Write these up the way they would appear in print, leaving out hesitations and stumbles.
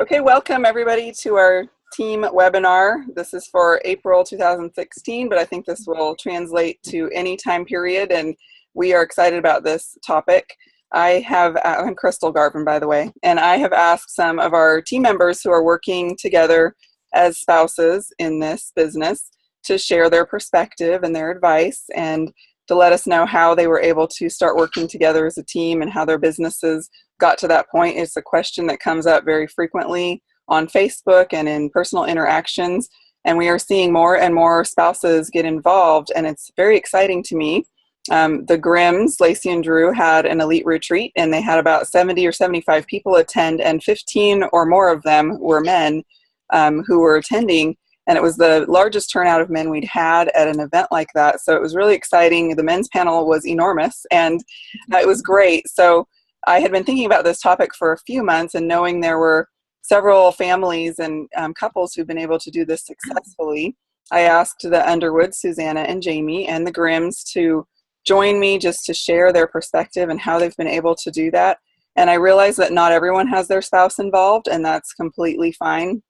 Okay, welcome everybody to our team webinar. This is for April 2016, but I think this will translate to any time period, and we are excited about this topic. I'm Crystal Garvin, by the way, and I have asked some of our team members who are working together as spouses in this business to share their perspective and their advice, and to let us know how they were able to start working together as a team and how their businesses got to that point. It's a question that comes up very frequently on Facebook and in personal interactions, and we are seeing more and more spouses get involved, and it's very exciting to me. The Grimms, Lacey and Drew, had an elite retreat, and they had about 70 or 75 people attend, and 15 or more of them were men who were attending. And it was the largest turnout of men we'd had at an event like that. So it was really exciting. The men's panel was enormous, and it was great. So I had been thinking about this topic for a few months, and knowing there were several families and couples who've been able to do this successfully, I asked the Underwood, Suzanna and Jamey, and the Grimms to join me just to share their perspective and how they've been able to do that. And I realized that not everyone has their spouse involved, and that's completely fine.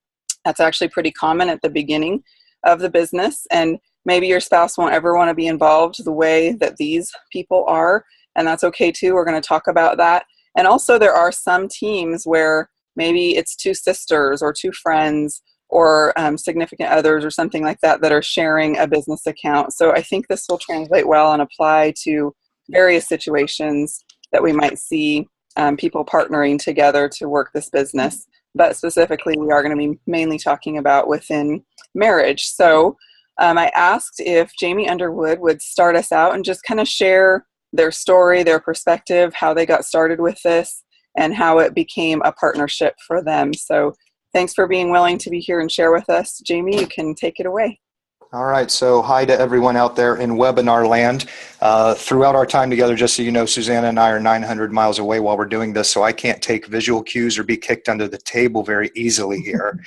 That's actually pretty common at the beginning of the business, and maybe your spouse won't ever want to be involved the way that these people are, and that's okay too. We're going to talk about that. And also there are some teams where maybe it's two sisters or two friends or significant others or something like that that are sharing a business account. So I think this will translate well and apply to various situations that we might see people partnering together to work this business. But specifically, we are going to be mainly talking about within marriage. So I asked if Jamey Underwood would start us out and just kind of share their story, their perspective, how they got started with this, and how it became a partnership for them. So thanks for being willing to be here and share with us. Jamey, you can take it away. All right. So hi to everyone out there in webinar land. Throughout our time together, just so you know, Suzanna and I are 900 miles away while we're doing this, so I can't take visual cues or be kicked under the table very easily here.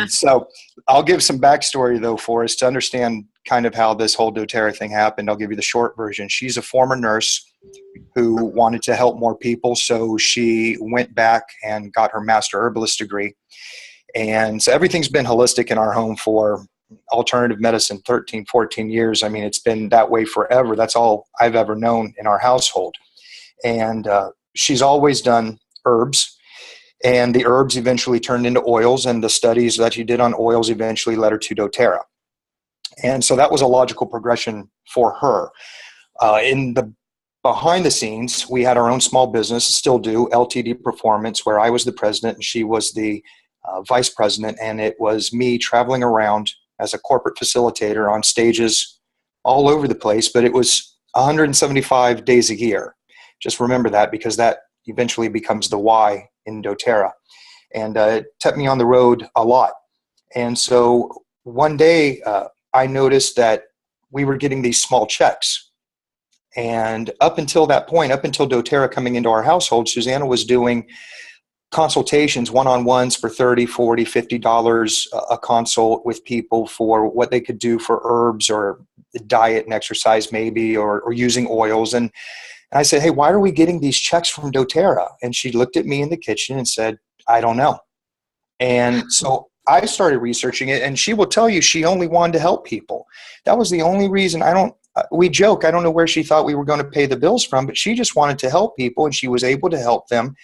So I'll give some backstory, though, for us to understand kind of how this whole dōTERRA thing happened. I'll give you the short version. She's a former nurse who wanted to help more people, so she went back and got her master herbalist degree. And so everything's been holistic in our home for alternative medicine 13, 14 years. I mean, it's been that way forever. That's all I've ever known in our household. And she's always done herbs, and the herbs eventually turned into oils, and the studies that she did on oils eventually led her to dōTERRA. And so that was a logical progression for her. Behind the scenes, we had our own small business, still do, LTD Performance, where I was the president and she was the vice president, and it was me traveling around as a corporate facilitator on stages all over the place, but it was 175 days a year. Just remember that, because that eventually becomes the why in dōTERRA. And it kept me on the road a lot. And so one day I noticed that we were getting these small checks. And up until that point, up until dōTERRA coming into our household, Suzanna was doing consultations, one-on-ones for $30, $40, $50 a consult with people for what they could do for herbs or diet and exercise maybe, or using oils. And I said, hey, why are we getting these checks from dōTERRA? And she looked at me in the kitchen and said, I don't know. And so I started researching it, and she will tell you she only wanted to help people. That was the only reason. We joke, I don't know where she thought we were going to pay the bills from, but she just wanted to help people, and she was able to help them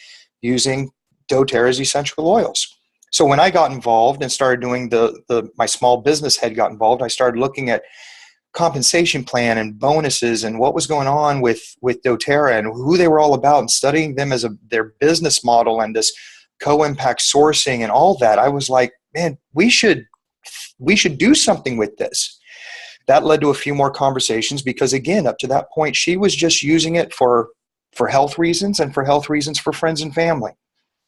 using dōTERRA's essential oils. So when I got involved and started doing my small business head got involved, I started looking at compensation plan and bonuses and what was going on with dōTERRA and who they were all about, and studying them as their business model and this co-impact sourcing and all that. I was like, man, we should do something with this. That led to a few more conversations, because again, up to that point, she was just using it for health reasons, and for health reasons for friends and family.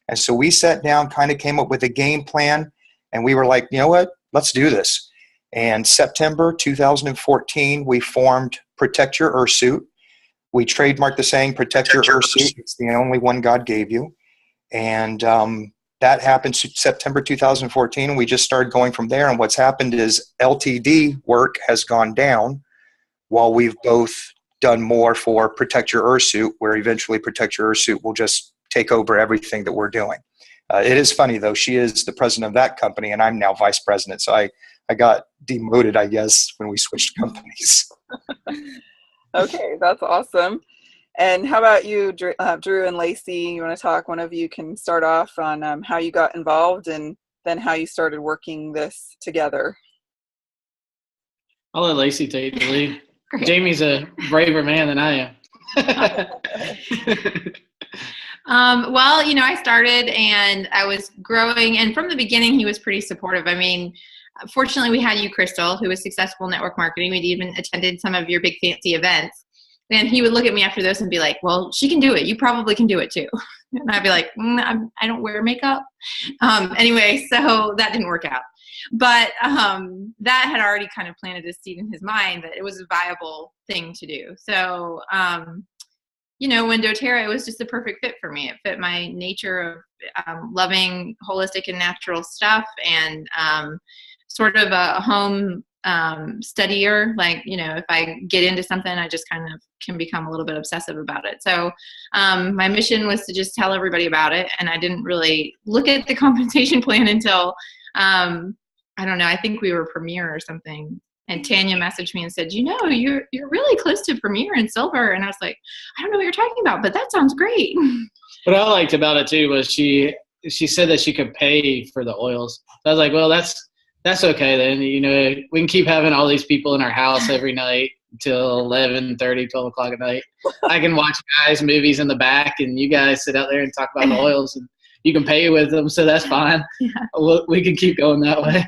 And so we sat down, kind of came up with a game plan, and we were like, you know what, let's do this. And September 2014, we formed Protect Your Earthsuit. We trademarked the saying, protect your Earthsuit. It's the only one God gave you. And that happened September 2014, and we just started going from there. And what's happened is LTD work has gone down while we've both done more for Protect Your Earthsuit, where eventually Protect Your Earthsuit will just take over everything that we're doing. It is funny, though. She is the president of that company, and I'm now vice president. So I got demoted, I guess, when we switched companies. Okay, that's awesome. And how about you, Drew and Lacey? You want to talk? One of you can start off on how you got involved and then how you started working this together. I'll let Lacey take the lead. Jamey's a braver man than I am. Well, I started and I was growing, and from the beginning, he was pretty supportive. I mean, fortunately, we had you, Crystal, who was successful in network marketing. We'd even attended some of your big fancy events. And he would look at me after those and be like, well, she can do it. You probably can do it too. And I'd be like, I don't wear makeup. Anyway, so that didn't work out. But that had already kind of planted a seed in his mind that it was a viable thing to do. So, when dōTERRA, it was just the perfect fit for me. It fit my nature of loving holistic and natural stuff, and sort of a home studier. Like, if I get into something, I just kind of can become a little bit obsessive about it. So my mission was to just tell everybody about it. And I didn't really look at the compensation plan until, I don't know, I think we were Premier or something. And Tanya messaged me and said, you're really close to Premier and Silver. And I was like, I don't know what you're talking about, but that sounds great. What I liked about it too was she said that she could pay for the oils. So I was like, well, that's okay then. We can keep having all these people in our house every night till 11:30, 12 o'clock at night. I can watch guys' movies in the back, and you guys sit out there and talk about the oils, and you can pay with them, so that's fine. Yeah. We can keep going that way.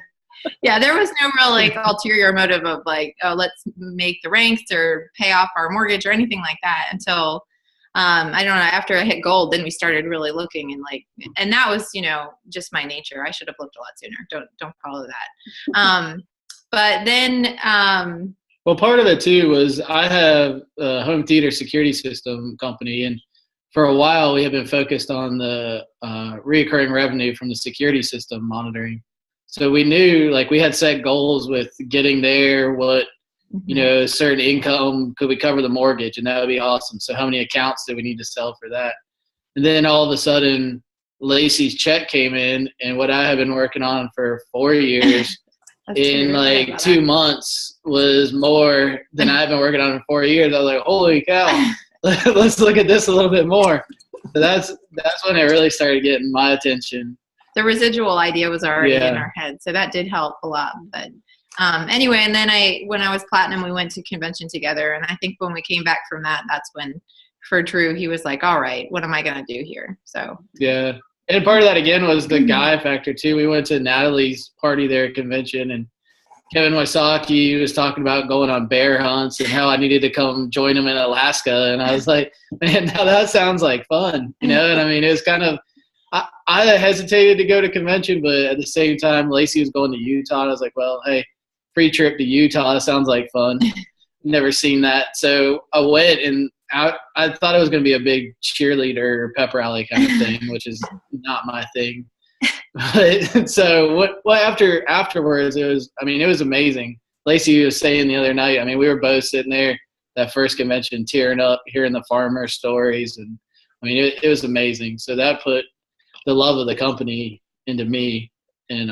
Yeah, there was no real ulterior motive of let's make the ranks or pay off our mortgage or anything like that until I don't know, after I hit gold, then we started really looking and that was, just my nature. I should have looked a lot sooner. Don't follow that. But then, well, part of it too was I have a home theater security system company, and for a while we have been focused on the reoccurring revenue from the security system monitoring. So we knew, we had set goals with getting there, what, certain income, could we cover the mortgage? And that would be awesome. So how many accounts do we need to sell for that? And then all of a sudden, Lacey's check came in, and what I have been working on for 4 years in 2 months was more than I've been working on in 4 years. I was like, holy cow, let's look at this a little bit more. So that's when it really started getting my attention. The residual idea was already in our head, so that did help a lot. But anyway, and then when I was platinum, we went to convention together, and I think when we came back from that, that's when, for Drew, he was like, all right, what am I going to do here? So yeah, and part of that again was the guy factor too. We went to Natalie's party there at convention, and Kevin Wysocki was talking about going on bear hunts and how I needed to come join him in Alaska, and I was like, man, now that sounds like fun, And I mean, it was kind of, I hesitated to go to convention, but at the same time, Lacey was going to Utah. And I was like, well, hey, free trip to Utah. That sounds like fun. Never seen that. So I went, and I thought it was going to be a big cheerleader pep rally kind of thing, which is not my thing. But so afterwards, it was amazing. Lacey was saying the other night, we were both sitting there that first convention tearing up, hearing the farmer stories. And it was amazing. So that put the love of the company into me. And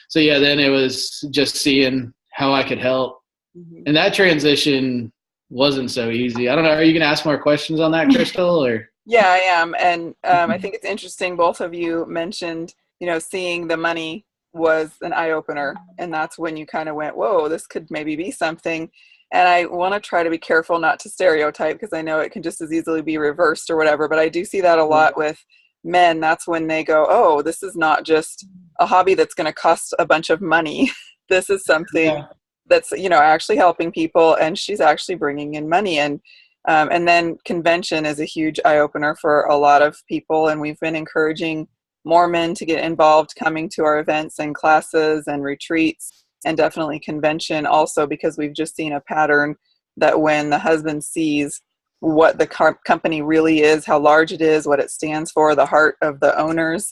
so yeah, then it was just seeing how I could help. Mm-hmm. And that transition wasn't so easy. I don't know, are you going to ask more questions on that, Crystal? Or Yeah, I am. And I think it's interesting, both of you mentioned, seeing the money was an eye-opener, and that's when you kind of went, whoa, this could maybe be something. And I want to try to be careful not to stereotype, because I know it can just as easily be reversed or whatever, but I do see that a lot with men. That's when they go, oh, this is not just a hobby that's going to cost a bunch of money. This is something that's, actually helping people, and she's actually bringing in money. And then convention is a huge eye-opener for a lot of people, and we've been encouraging more men to get involved, coming to our events and classes and retreats, and definitely convention also, because we've just seen a pattern that when the husband sees what the company really is, how large it is, what it stands for, the heart of the owners,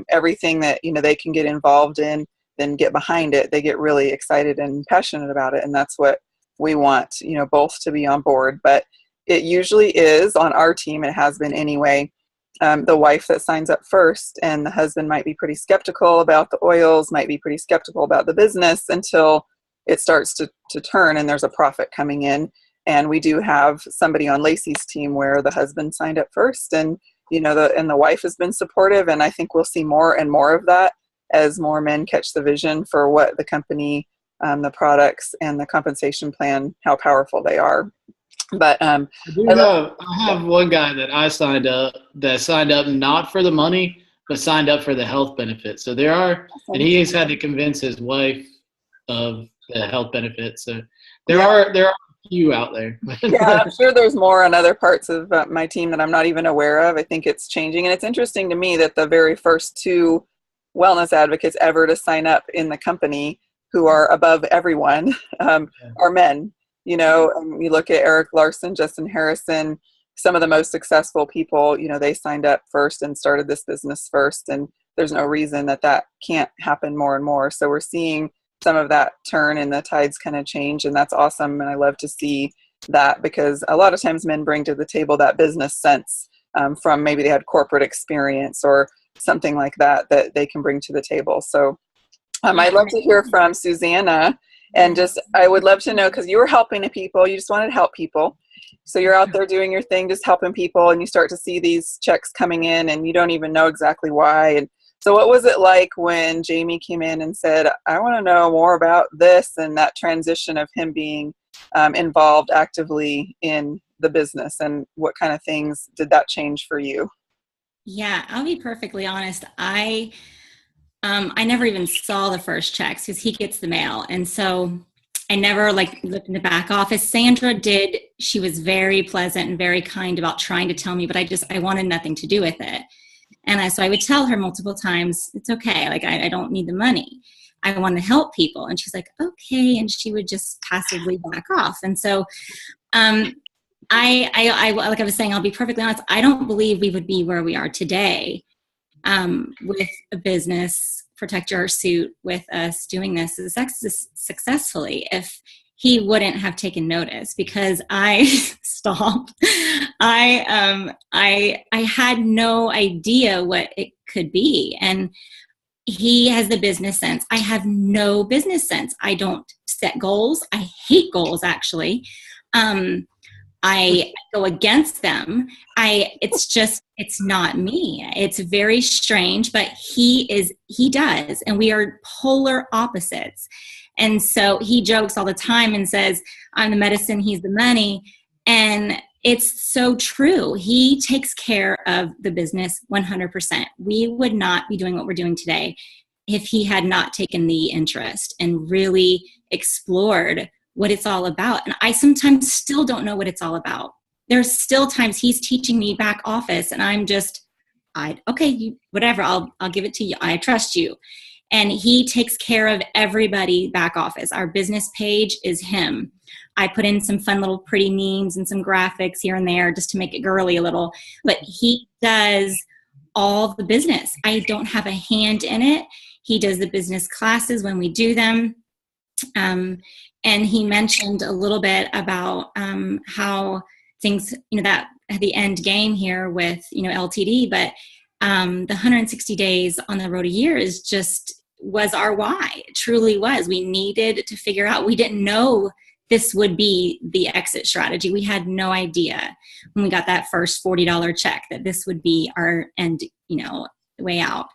everything that they can get involved in, then get behind it, they get really excited and passionate about it. And that's what we want, both to be on board. But it usually is, on our team, it has been anyway, the wife that signs up first, and the husband might be pretty skeptical about the oils, might be pretty skeptical about the business until it starts to turn and there's a profit coming in. And we do have somebody on Lacey's team where the husband signed up first, and the wife has been supportive, and I think we'll see more and more of that as more men catch the vision for what the company, the products, and the compensation plan, how powerful they are. But I have one guy that signed up not for the money, but signed up for the health benefits. So there are, and he has had to convince his wife of the health benefits. So there are a few out there. Yeah, I'm sure there's more on other parts of my team that I'm not even aware of. I think it's changing, and it's interesting to me that the very first 2 wellness advocates ever to sign up in the company, who are above everyone, are men. And you look at Eric Larson, Justin Harrison, some of the most successful people, they signed up first and started this business first, and there's no reason that can't happen more and more. So we're seeing some of that turn and the tides kind of change, and that's awesome. And I love to see that, because a lot of times men bring to the table that business sense from maybe they had corporate experience or something like that they can bring to the table. So I'd love to hear from Suzanna. And I would love to know, because you were helping people, you just wanted to help people. So you're out there doing your thing, just helping people, and you start to see these checks coming in and you don't even know exactly why. And so what was it like when Jamey came in and said, I want to know more about this, and that transition of him being involved actively in the business, and what kind of things did that change for you? Yeah, I'll be perfectly honest. I never even saw the first checks because he gets the mail. And so I never looked in the back office. Sandra did. She was very pleasant and very kind about trying to tell me, but I wanted nothing to do with it. And so I would tell her multiple times, it's okay. I don't need the money. I want to help people. And she's like, okay. And she would just passively back off. And so I like I was saying, I'll be perfectly honest. I don't believe we would be where we are today with a business, Protect Your Suit, with us doing this successfully if he wouldn't have taken notice, because I stopped. I had no idea what it could be. And he has the business sense. I have no business sense. I don't set goals. I hate goals, actually. I go against them. It's not me. It's very strange, but he does. And we are polar opposites. And so he jokes all the time and says, I'm the medicine, he's the money. And it's so true. He takes care of the business 100%. We would not be doing what we're doing today if he had not taken the interest and really explored what it's all about. And I sometimes still don't know what it's all about. There's still times he's teaching me back office and I'm just, whatever, I'll give it to you. I trust you. And he takes care of everybody back office. Our business page is him. I put in some fun little pretty memes and some graphics here and there just to make it girly a little, but he does all the business. I don't have a hand in it. He does the business classes when we do them. And he mentioned a little bit about how things, that at the end game here with, LTD, but the 160 days on the road a year was our why. It truly was. We needed to figure out, we didn't know this would be the exit strategy. We had no idea when we got that first $40 check that this would be our end, way out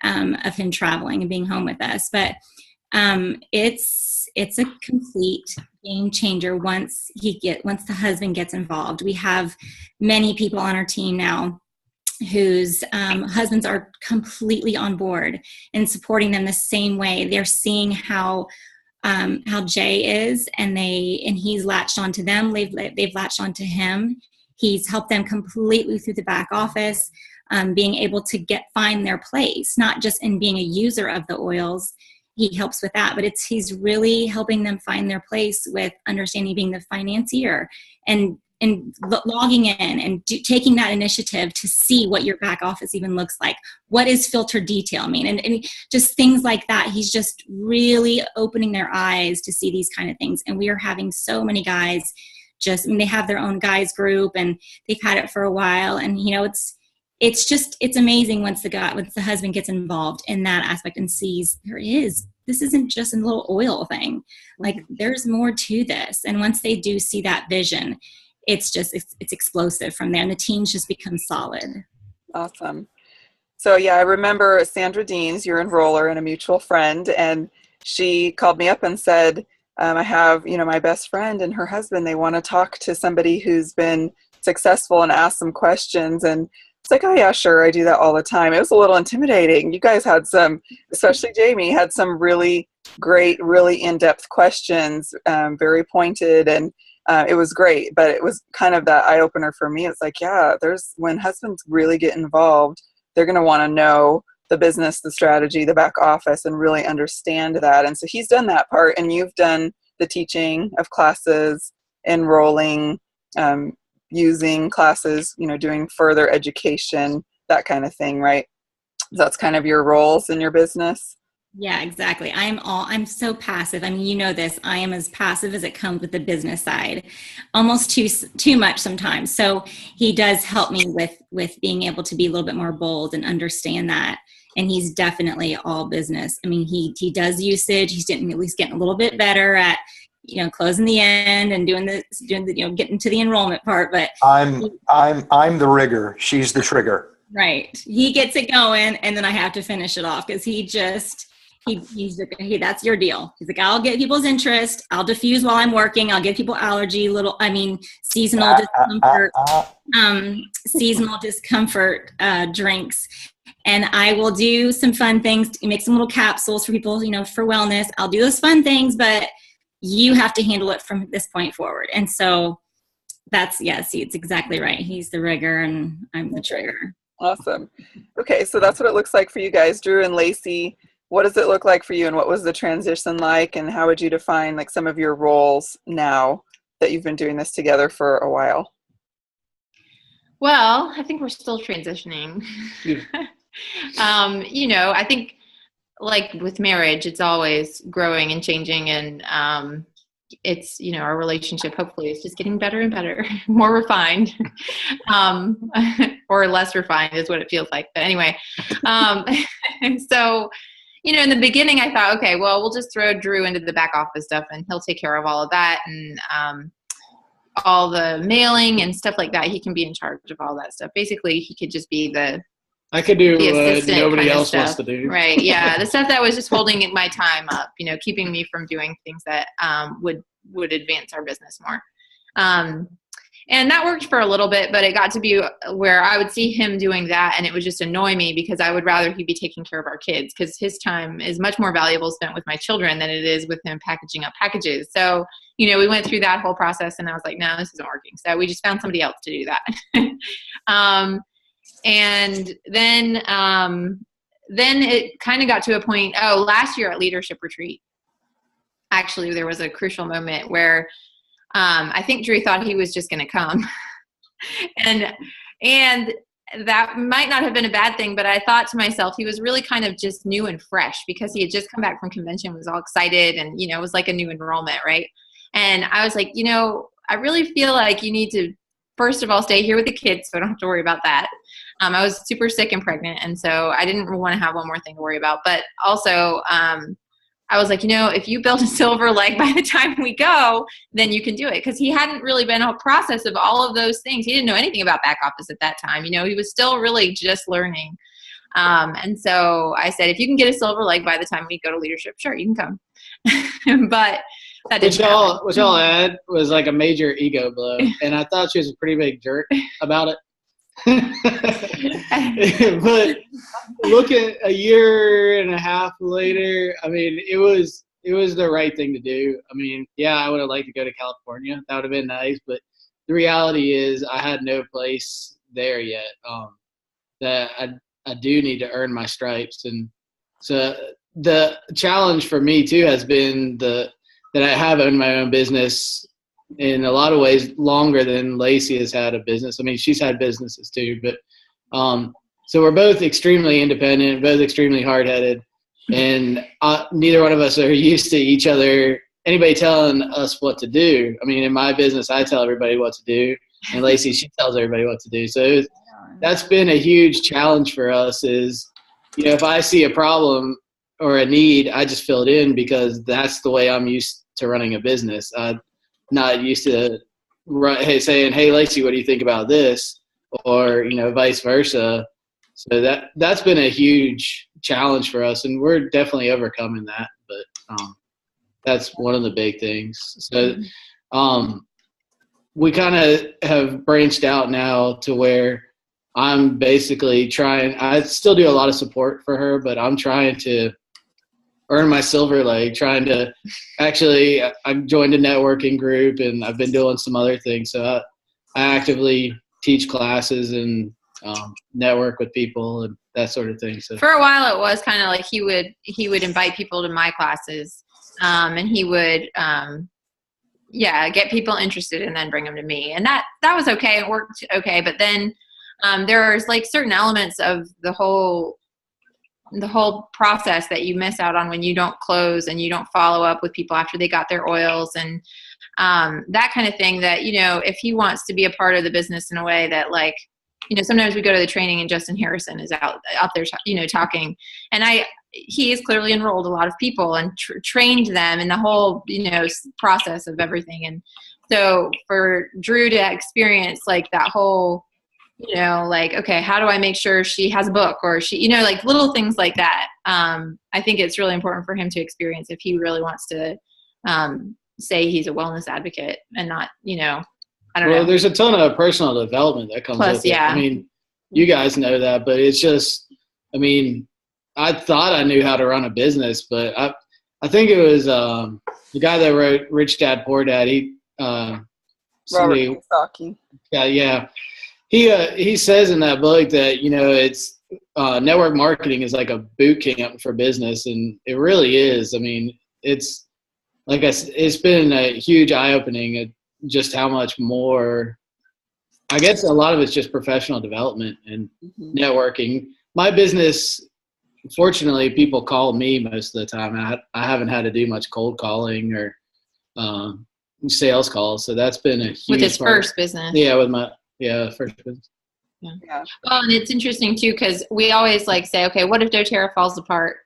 of him traveling and being home with us. But it's a complete game changer once the husband gets involved. We have many people on our team now whose husbands are completely on board and supporting them the same way. They're seeing how Jay is, and he's latched onto them. They've latched onto him. He's helped them completely through the back office, being able to find their place, not just in being a user of the oils. He helps with that, but he's really helping them find their place with understanding being the financier and logging in and taking that initiative to see what your back office even looks like. What is filtered detail mean? And just things like that. He's just really opening their eyes to see these kind of things. And we are having so many guys they have their own guys group and they've had it for a while. And, it's amazing once the husband gets involved in that aspect and sees this isn't just a little oil thing. Like there's more to this. And once they do see that vision, it's explosive from there, and the teams just become solid. Awesome. So yeah, I remember Sandra Deans, your enroller and a mutual friend, and she called me up and said, I have, my best friend and her husband, they want to talk to somebody who's been successful and ask some questions. And it's like, oh yeah, sure, I do that all the time. It was a little intimidating. You guys had especially Jamey, had some really great, really in-depth questions, very pointed, and it was great. But it was kind of that eye-opener for me. It's like, yeah, when husbands really get involved, they're going to want to know the business, the strategy, the back office, and really understand that. And so he's done that part, and you've done the teaching of classes, enrolling, using classes, doing further education, that kind of thing, right? That's kind of your roles in your business. Yeah, exactly. I'm so passive. I mean, this, I am as passive as it comes with the business side, almost too much sometimes. So he does help me with being able to be a little bit more bold and understand that. And he's definitely all business. I mean, he does usage. He's at least getting a little bit better at, closing the end and doing the getting to the enrollment part. But I'm the rigger. She's the trigger. Right. He gets it going, and then I have to finish it off because he's like, hey, that's your deal. He's like, I'll get people's interest. I'll diffuse while I'm working. I'll give people seasonal discomfort, seasonal discomfort drinks. And I will do some fun things, make some little capsules for people, for wellness. I'll do those fun things, but you have to handle it from this point forward. And so it's exactly right. He's the rigger and I'm the trigger. Awesome. Okay. So that's what it looks like for you guys, Drew and Lacey. What does it look like for you, and what was the transition like, and how would you define like some of your roles now that you've been doing this together for a while? Well, I think we're still transitioning. I think like with marriage, it's always growing and changing, and it's, our relationship hopefully is just getting better and better, more refined, or less refined is what it feels like. But anyway, so, in the beginning I thought, okay, well, we'll just throw Drew into the back office stuff and he'll take care of all of that. And all the mailing and stuff like that, he can be in charge of all that stuff. Basically, he could just be I could do what nobody else wants to do. Right. Yeah. The stuff that was just holding my time up, keeping me from doing things that would advance our business more. And that worked for a little bit, but it got to be where I would see him doing that and it would just annoy me because I would rather he be taking care of our kids, because his time is much more valuable spent with my children than it is with him packaging up packages. So, we went through that whole process and I was like, no, this isn't working. So we just found somebody else to do that. And then it kind of got to a point, last year at leadership retreat, actually there was a crucial moment where I think Drew thought he was just going to come. and that might not have been a bad thing, but I thought to myself, he was really kind of just new and fresh because he had just come back from convention, was all excited, and, it was like a new enrollment, right? And I was like, I really feel like you need to, first of all, stay here with the kids so I don't have to worry about that. I was super sick and pregnant, and so I didn't want to have one more thing to worry about. But also, I was like, if you build a silver leg by the time we go, then you can do it. Because he hadn't really been a process of all of those things. He didn't know anything about back office at that time. He was still really just learning. And so I said, if you can get a silver leg by the time we go to leadership, sure, you can come. But that didn't happen. What y'all had was like a major ego blow. And I thought she was a pretty big jerk about it. But look at a year and a half later, I mean, it was the right thing to do. I mean, yeah, I would have liked to go to California. That would have been nice, but the reality is I had no place there yet. That I do need to earn my stripes. And so the challenge for me too has been that I have owned my own business in a lot of ways longer than Lacey has had a business. I mean, she's had businesses too, but so we're both extremely independent, both extremely hard-headed, and neither one of us are used to each other, anybody telling us what to do. I mean, in my business, I tell everybody what to do, and Lacey, she tells everybody what to do. So that's been a huge challenge for us is, if I see a problem or a need, I just fill it in because that's the way I'm used to running a business. I'm not used to saying, hey, Lacey, what do you think about this? Or, vice versa. So that's been a huge challenge for us, and we're definitely overcoming that. But that's one of the big things. So we kind of have branched out now to where I'm basically trying – I still do a lot of support for her, but I'm trying to earn my silver leg, trying to – actually, I joined a networking group, and I've been doing some other things. So I actively teach classes and network with people and that sort of thing. So for a while, it was kind of like he would invite people to my classes, and he would get people interested and then bring them to me, and that was okay. It worked okay, but then there's like certain elements of the whole process that you miss out on when you don't close and you don't follow up with people after they got their oils and that kind of thing. That if he wants to be a part of the business in a way that, like, sometimes we go to the training and Justin Harrison is out there, talking, and he has clearly enrolled a lot of people and trained them in the whole, process of everything. And so for Drew to experience like that whole, like, okay, how do I make sure she has a book, or she, like little things like that. I think it's really important for him to experience if he really wants to say he's a wellness advocate and not, I don't know. Well, there's a ton of personal development that comes with it. I mean, you guys know that, but it's just, I thought I knew how to run a business, but I think it was the guy that wrote Rich Dad Poor Dad. Robert Kiyosaki. Yeah. He says in that book that, it's network marketing is like a boot camp for business, and it really is. It's like it's been a huge eye-opening just how much more, I guess a lot of it's just professional development and networking. My business, fortunately, people call me most of the time. I haven't had to do much cold calling or sales calls. So that's been a huge with his first business. Yeah, with my first business. Yeah. Well, and it's interesting too, because we always say, okay, what if dōTERRA falls apart?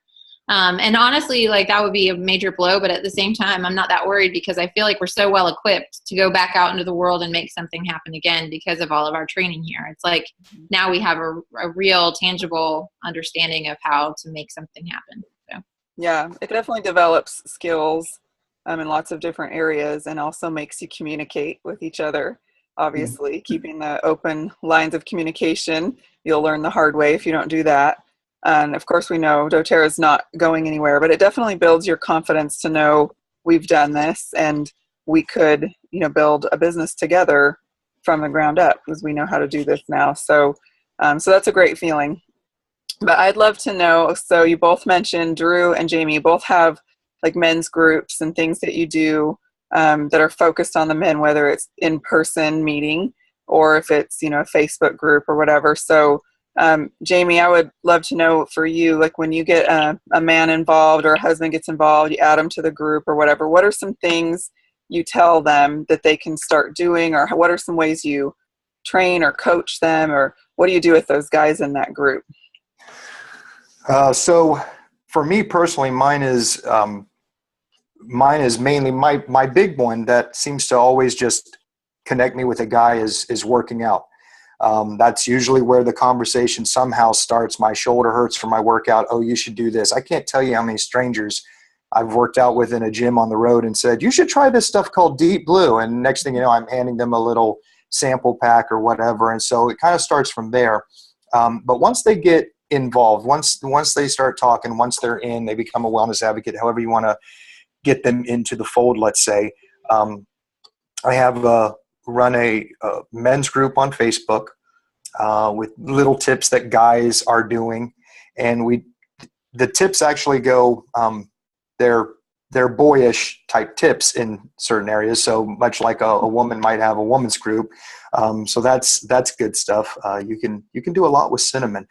And honestly, that would be a major blow. But at the same time, I'm not that worried because I feel like we're so well equipped to go back out into the world and make something happen again because of all of our training here. It's like now we have a real tangible understanding of how to make something happen. So. Yeah, it definitely develops skills in lots of different areas and also makes you communicate with each other. Obviously, keeping the open lines of communication. You'll learn the hard way if you don't do that. And of course, we know dōTERRA is not going anywhere, but it definitely builds your confidence to know we've done this and we could, build a business together from the ground up because we know how to do this now. So that's a great feeling. But I'd love to know, so you both mentioned, Drew and Jamey, you both have like men's groups and things that you do that are focused on the men, whether it's in-person meeting or if it's, a Facebook group or whatever. So Jamey, I would love to know for you, like when you get a man involved or a husband gets involved, you add them to the group or whatever, what are some things you tell them that they can start doing, or what are some ways you train or coach them, or what do you do with those guys in that group? So for me personally, mine is mainly my big one that seems to always just connect me with a guy is working out. That's usually where the conversation somehow starts. My shoulder hurts from my workout. Oh, you should do this. I can't tell you how many strangers I've worked out with in a gym on the road and said, you should try this stuff called Deep Blue. And next thing you know, I'm handing them a little sample pack or whatever. And so it kind of starts from there. But once they get involved, once they start talking, once they're in, they become a wellness advocate, however you want to get them into the fold, let's say. I have run a men's group on Facebook with little tips that guys are doing. And the tips actually go, they're boyish type tips in certain areas. So much like a woman might have a woman's group. So that's good stuff. You can do a lot with cinnamon.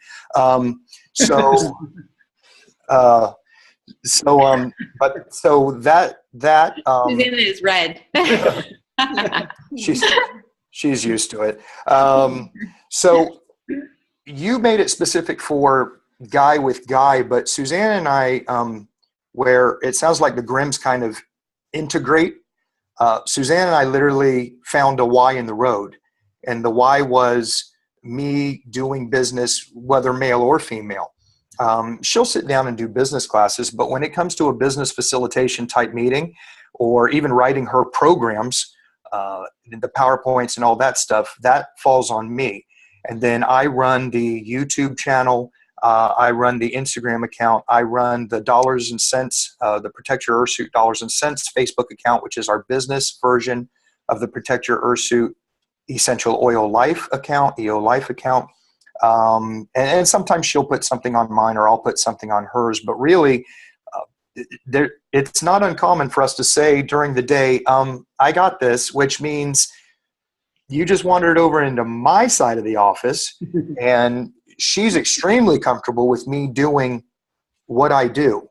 So that Suzanna is red. she's used to it. So you made it specific for guy with guy, but Suzanna and I, where it sounds like the Grimms kind of integrate. Suzanne and I literally found a why in the road, and the why was me doing business, whether male or female. She'll sit down and do business classes, but when it comes to a business facilitation type meeting, or even writing her programs, the PowerPoints and all that stuff, that falls on me. And then I run the YouTube channel. I run the Instagram account. I run the Dollars and Cents, the Protect Your Earthsuit Dollars and Cents Facebook account, which is our business version of the Protect Your Earthsuit Essential Oil Life account, EO Life account. And sometimes she'll put something on mine, or I'll put something on hers. But really, it's not uncommon for us to say during the day, I got this, which means you just wandered over into my side of the office, and she's extremely comfortable with me doing what I do.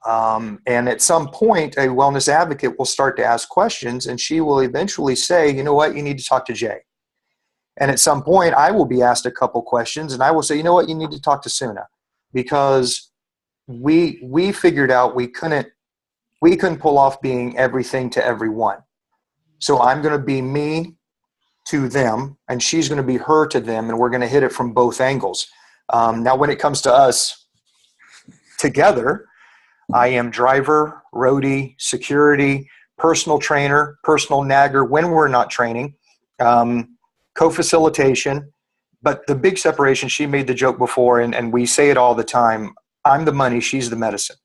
And at some point, a wellness advocate will start to ask questions, and she will eventually say, you know what, you need to talk to Jay. And at some point, I will be asked a couple questions, and I will say, you know what, you need to talk to Suna, because we figured out we couldn't pull off being everything to everyone. So I'm going to be me to them, and she's going to be her to them, and we're going to hit it from both angles. Now, when it comes to us together, I am driver, roadie, security, personal trainer, personal nagger when we're not training, co-facilitation. But the big separation, she made the joke before, and we say it all the time, I'm the money, she's the medicine.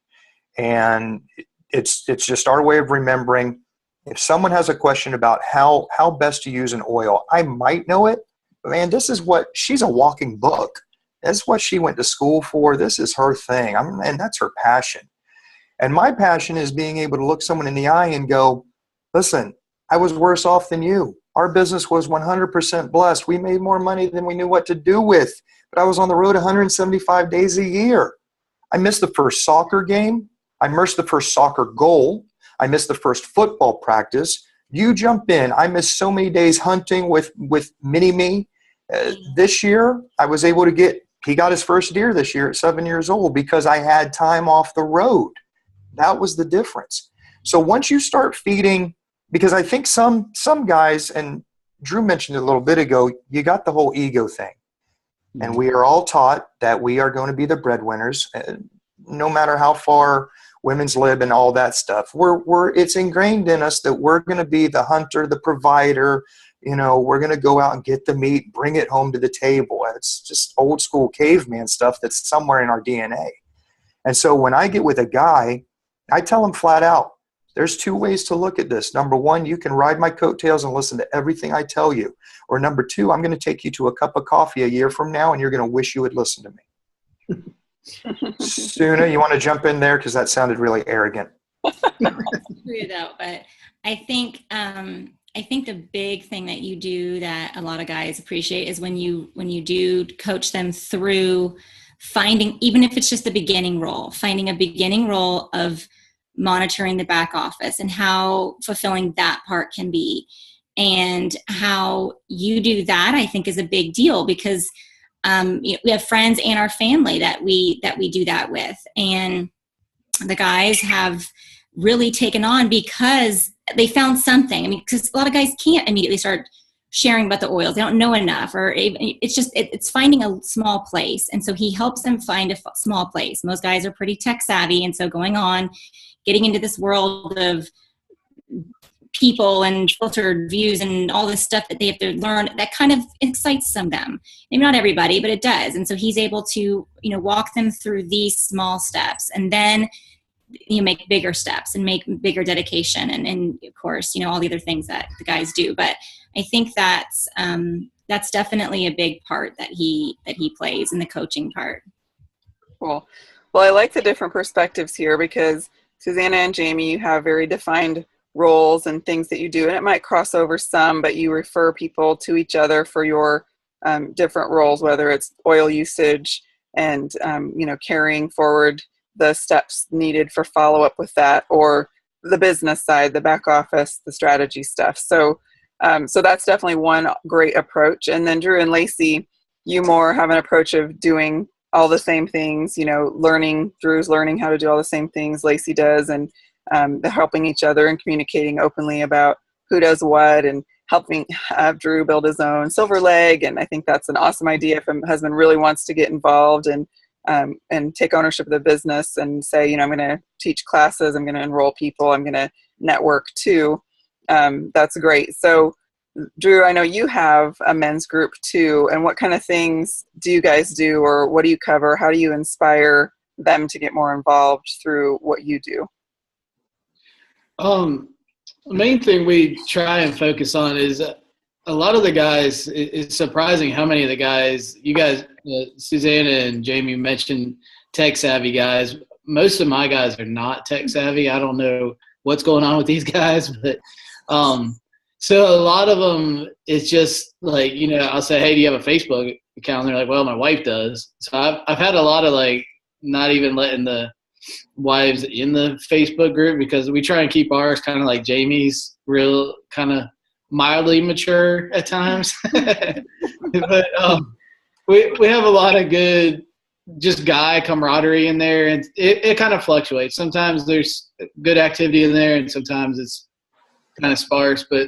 And it's just our way of remembering, if someone has a question about how best to use an oil, I might know it, but man, she's a walking book. That's what she went to school for. This is her thing. And that's her passion. And my passion is being able to look someone in the eye and go, listen, I was worse off than you. Our business was 100% blessed. We made more money than we knew what to do with, but I was on the road 175 days a year. I missed the first soccer game. I missed the first soccer goal. I missed the first football practice. You jump in. I missed so many days hunting with Mini-Me. This year, I was able to he got his first deer this year at 7 years old because I had time off the road. That was the difference. So once you start feeding, because I think some guys, and Drew mentioned it a little bit ago, you got the whole ego thing. And we are all taught that we are going to be the breadwinners, no matter how far women's lib and all that stuff. It's ingrained in us that we're going to be the hunter, the provider. We're going to go out and get the meat, bring it home to the table. It's just old school caveman stuff that's somewhere in our DNA. And so when I get with a guy, I tell him flat out, there's two ways to look at this. Number one, you can ride my coattails and listen to everything I tell you. Or number two, I'm going to take you to a cup of coffee a year from now, and you're going to wish you would listen to me. Suna, you want to jump in there? Because that sounded really arrogant. True though, but I think the big thing that you do that a lot of guys appreciate is when you do coach them through finding, even if it's just the beginning role, finding a beginning role of monitoring the back office and how fulfilling that part can be, and how you do that, I think is a big deal, because we have friends and our family that we do that with, and the guys have really taken on because they found something. I mean, because a lot of guys can't immediately start sharing about the oils. They don't know enough, or it's finding a small place. And so he helps them find a small place. Most guys are pretty tech savvy. And so getting into this world of people and filtered views and all this stuff that they have to learn, that kind of excites some of them. Maybe not everybody, but it does. And so he's able to, walk them through these small steps, and then you make bigger steps and make bigger dedication. And of course, all the other things that the guys do. But I think that's definitely a big part that he plays in the coaching part. Cool. Well, I like the different perspectives here, because Suzanna and Jamey, you have very defined roles and things that you do, and it might cross over some, but you refer people to each other for your different roles, whether it's oil usage and carrying forward the steps needed for follow-up with that, or the business side, the back office, the strategy stuff. So that's definitely one great approach. And then Drew and Lacey, you more have an approach of doing all the same things, you know, Drew's learning how to do all the same things Lacey does, and they're helping each other and communicating openly about who does what, and helping have Drew build his own silver leg. And I think that's an awesome idea if a husband really wants to get involved and take ownership of the business and say, you know, I'm going to teach classes, I'm going to enroll people, I'm going to network too. That's great. So Drew, I know you have a men's group too, and what kind of things do you guys do, or what do you cover? How do you inspire them to get more involved through what you do? The main thing we try and focus on is a lot of the guys. It's surprising how many of the guys, you guys, Suzanna and Jamey mentioned tech savvy guys. Most of my guys are not tech savvy. I don't know what's going on with these guys, but so a lot of them, it's just like, you know, I'll say, hey, do you have a Facebook account? And they're like, well, my wife does. So I've had a lot of like not even letting the wives in the Facebook group, because we try and keep ours kind of like Jamey's, real kind of mildly mature at times. But we have a lot of good just guy camaraderie in there, and it kind of fluctuates. Sometimes there's good activity in there, and sometimes it's kind of sparse. But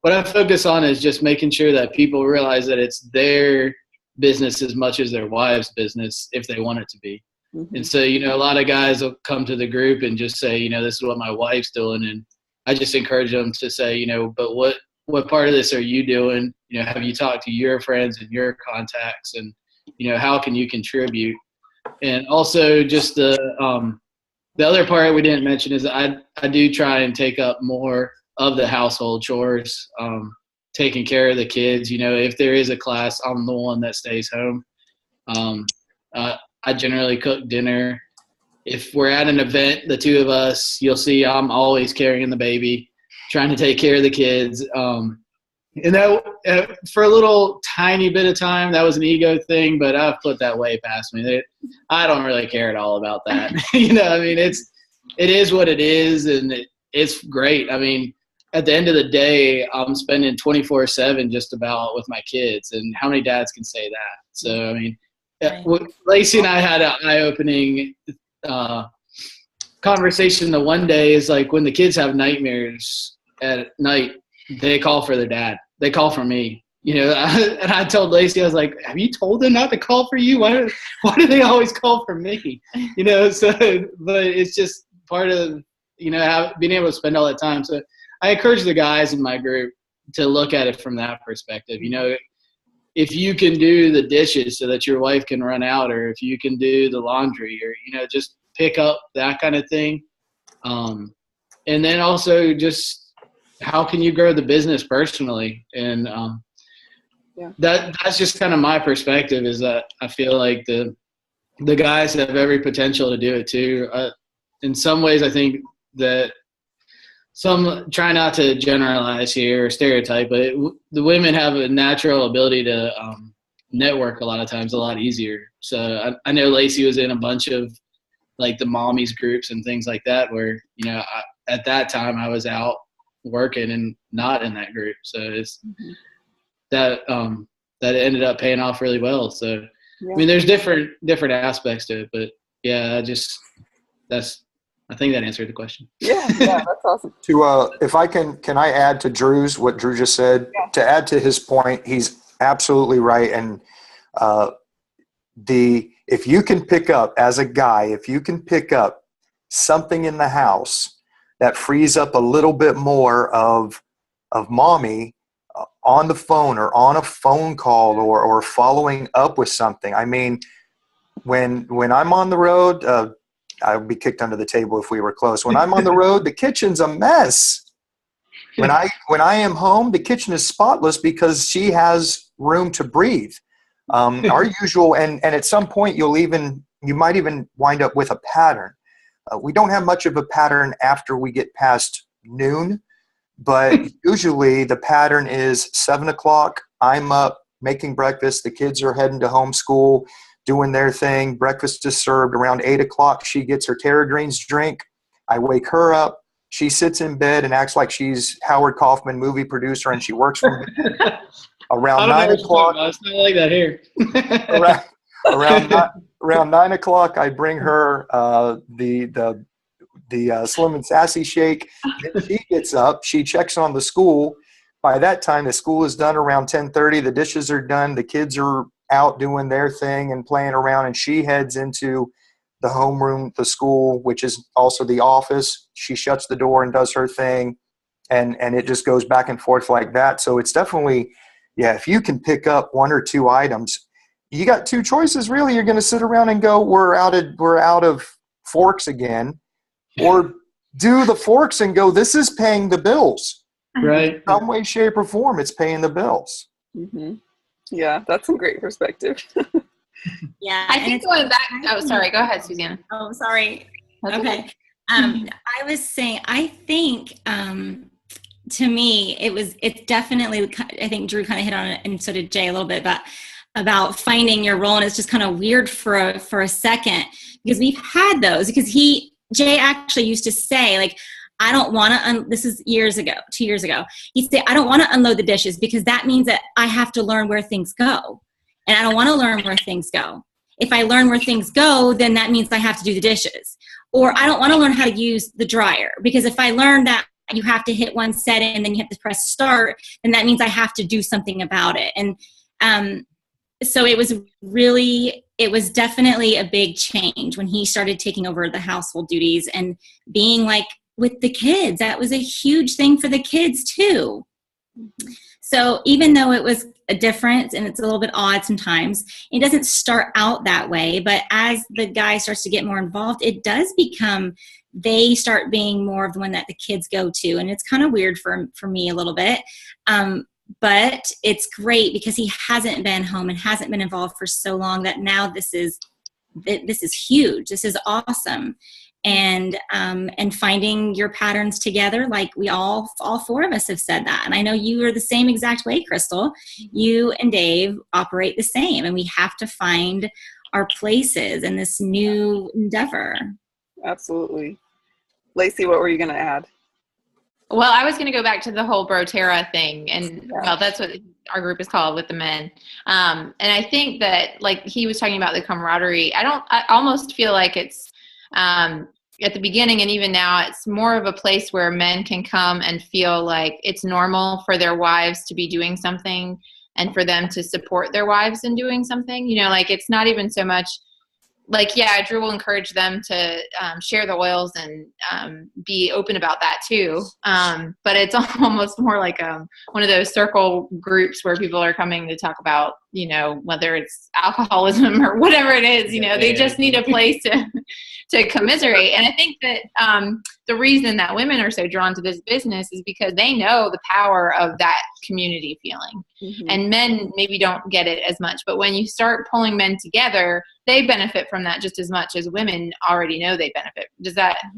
what I focus on is just making sure that people realize that it's their business as much as their wife's business if they want it to be. Mm-hmm. And so, you know, a lot of guys will come to the group and just say, you know, this is what my wife's doing. And I just encourage them to say, you know, but what part of this are you doing? You know, have you talked to your friends and your contacts, and, you know, how can you contribute? And also just the other part we didn't mention is I do try and take up more of the household chores, taking care of the kids. You know, if there is a class, I'm the one that stays home. I generally cook dinner. If we're at an event, the two of us, you'll see I'm always carrying the baby, trying to take care of the kids. And that for a little tiny bit of time, that was an ego thing, but I've put that way past me. I don't really care at all about that. You know, I mean, it is what it is, and it's great. I mean, at the end of the day, I'm spending 24/7 just about with my kids, and how many dads can say that? So, I mean, right. Lacey and I had an eye-opening conversation the one day. Is like, when the kids have nightmares at night, they call for their dad. They call for me. You know, and I told Lacey, I was like, have you told them not to call for you? Why do they always call for me? You know, so, but it's just part of, you know, being able to spend all that time. So I encourage the guys in my group to look at it from that perspective. You know, if you can do the dishes so that your wife can run out, or if you can do the laundry, or, you know, just pick up that kind of thing. And then also just how can you grow the business personally? And that's just kind of my perspective, is that I feel like the guys have every potential to do it too. In some ways, I think that some, try not to generalize here or stereotype, but the women have a natural ability to network a lot of times a lot easier. So I know Lacey was in a bunch of like the mommies groups and things like that, where, you know, at that time I was out working and not in that group. So it's that ended up paying off really well. So, yeah. I mean, there's different aspects to it, but yeah, I think that answered the question. Yeah, that's awesome. If I can I add to what Drew just said? Yeah. To add to his point, he's absolutely right. And if you can pick up, as a guy, if you can pick up something in the house that frees up a little bit more of mommy on the phone, or on a phone call, or following up with something. I mean, when I'm on the road, I would be kicked under the table if we were close. When I'm on the road, the kitchen's a mess. When I am home, the kitchen is spotless because she has room to breathe. Our usual, and at some point you might even wind up with a pattern. We don't have much of a pattern after we get past noon, but usually the pattern is 7 o'clock. I'm up making breakfast. The kids are heading to homeschool, doing their thing. Breakfast is served around 8 o'clock. She gets her Terra Greens drink. I wake her up. She sits in bed and acts like she's Howard Kaufman, movie producer, and she works from bed. Around I don't know 9 what you're talking o'clock, about. It's not like that here. around 9 o'clock, I bring her the Slim and Sassy shake. Then she gets up. She checks on the school. By that time, the school is done around 10:30. The dishes are done. The kids are out doing their thing and playing around, and she heads into the homeroom, the school, which is also the office. She shuts the door and does her thing, and it just goes back and forth like that. So it's definitely, yeah, if you can pick up one or two items, you got two choices really. You're going to sit around and go, we're out of forks again, or do the forks and go, this is paying the bills. Right. In some way, shape, or form, it's paying the bills. Mm-hmm. Yeah, that's some great perspective. Yeah. I think going back, oh, sorry, go ahead, Susanna. Oh, sorry. That's Okay. I was saying, I think, to me, it's definitely, I think Drew kind of hit on it, and so did Jay a little bit, about finding your role. And it's just kind of weird for a second, because we've had those, because Jay actually used to say, like, I don't want to, this is 2 years ago, he'd say, I don't want to unload the dishes because that means that I have to learn where things go. And I don't want to learn where things go. If I learn where things go, then that means I have to do the dishes. Or I don't want to learn how to use the dryer, because if I learn that you have to hit one setting and then you have to press start, then that means I have to do something about it. And so it was definitely a big change when he started taking over the household duties and being like with the kids. That was a huge thing for the kids too. So even though it was a difference and it's a little bit odd sometimes, it doesn't start out that way. But as the guy starts to get more involved, it does become, they start being more of the one that the kids go to. And it's kind of weird for me a little bit. But it's great because he hasn't been home and hasn't been involved for so long that now this is huge. This is awesome. And finding your patterns together, like we all four of us have said that. And I know you are the same exact way, Crystal. You and Dave operate the same, and we have to find our places in this new endeavor. Absolutely. Lacey, what were you going to add? Well, I was going to go back to the whole dōTERRA thing, and well, that's what our group is called with the men. And I think that, like he was talking about the camaraderie, I almost feel like it's, at the beginning and even now, it's more of a place where men can come and feel like it's normal for their wives to be doing something and for them to support their wives in doing something. You know, like it's not even so much like, yeah, Drew will encourage them to share the oils and be open about that too. But it's almost more like one of those circle groups where people are coming to talk about, you know, whether it's alcoholism or whatever it is, you know, they just need a place to commiserate. And I think that the reason that women are so drawn to this business is because they know the power of that community feeling. Mm-hmm. And men maybe don't get it as much, but when you start pulling men together, they benefit from that just as much as women already know they benefit.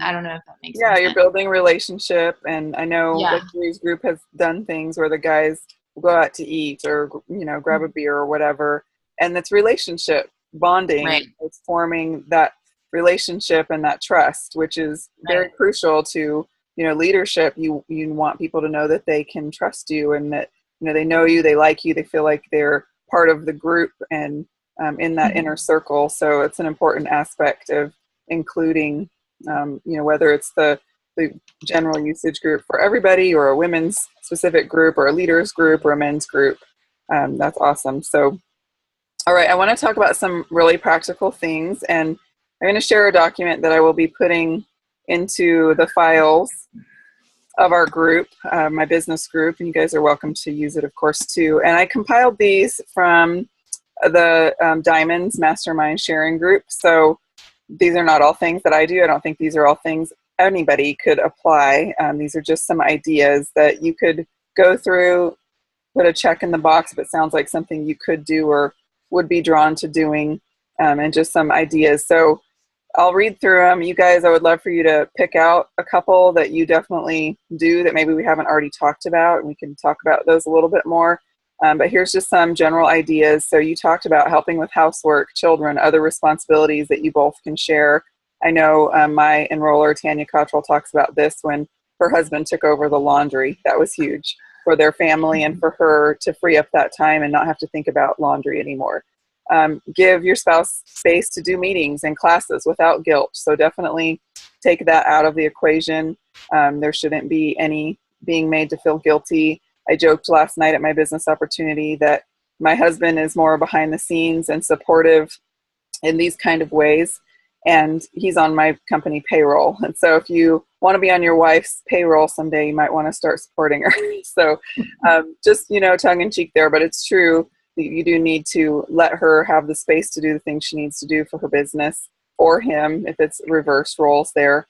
I don't know if that makes sense. Yeah, you're building relationship. And I know like Drew's group has done things where the guys will go out to eat or, you know, grab a beer or whatever. And it's relationship bonding. Right. It's forming that relationship and that trust, which is very crucial to, you know, leadership. You want people to know that they can trust you and that, you know, they know you, they like you, they feel like they're part of the group and in that inner circle. So it's an important aspect of including, you know, whether it's the general usage group for everybody or a women's specific group or a leaders group or a men's group. That's awesome. So, all right, I want to talk about some really practical things, and I'm going to share a document that I will be putting into the files of our group, my business group, and you guys are welcome to use it, of course, too. And I compiled these from the Diamonds Mastermind Sharing Group. So these are not all things that I do. I don't think these are all things anybody could apply. These are just some ideas that you could go through, put a check in the box if it sounds like something you could do or would be drawn to doing, and just some ideas. So I'll read through them. You guys, I would love for you to pick out a couple that you definitely do that maybe we haven't already talked about, and we can talk about those a little bit more. But here's just some general ideas. So you talked about helping with housework, children, other responsibilities that you both can share. I know my enroller, Tanya Cottrell, talks about this when her husband took over the laundry. That was huge. for their family and for her to free up that time and not have to think about laundry anymore. Give your spouse space to do meetings and classes without guilt. So definitely take that out of the equation. There shouldn't be any being made to feel guilty. I joked last night at my business opportunity that my husband is more behind the scenes and supportive in these kind of ways, and he's on my company payroll. And so if you want to be on your wife's payroll someday, you might want to start supporting her. So just, tongue in cheek there, but it's true. You do need to let her have the space to do the things she needs to do for her business, or him, if it's reverse roles there.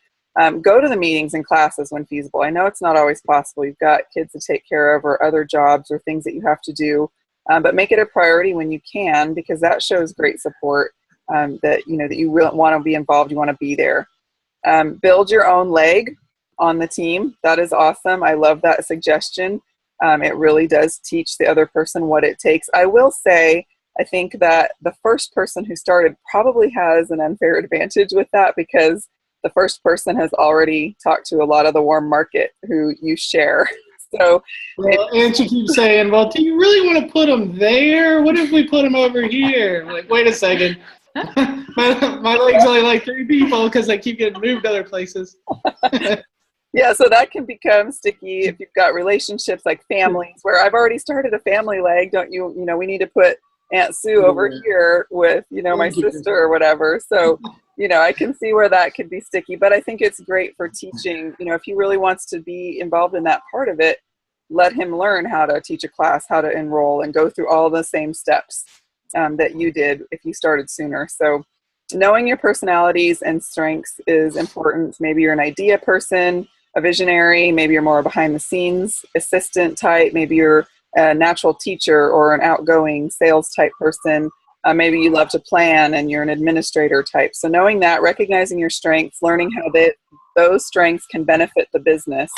Go to the meetings and classes when feasible. I know it's not always possible. You've got kids to take care of, or other jobs or things that you have to do, but make it a priority when you can, because that shows great support, that you really want to be involved, you want to be there. Build your own leg on the team. That is awesome. I love that suggestion. It really does teach the other person what it takes. I will say, I think that the first person who started probably has an unfair advantage with that, because the first person has already talked to a lot of the warm market who you share. So, and she keeps saying, well, do you really want to put them there? What if we put them over here? I'm like, wait a second. my leg's only like 3 people because I keep getting moved other places. Yeah, so that can become sticky if you've got relationships like families, where I've already started a family leg. Don't you, we need to put Aunt Sue over here with, my sister or whatever. So, I can see where that could be sticky, but I think it's great for teaching. If he really wants to be involved in that part of it, let him learn how to teach a class, how to enroll, and go through all the same steps that you did if you started sooner. So knowing your personalities and strengths is important. Maybe you're an idea person, a visionary, maybe you're more behind the scenes assistant type, maybe you're a natural teacher or an outgoing sales type person. Maybe you love to plan and you're an administrator type. So knowing that, recognizing your strengths, learning how those strengths can benefit the business,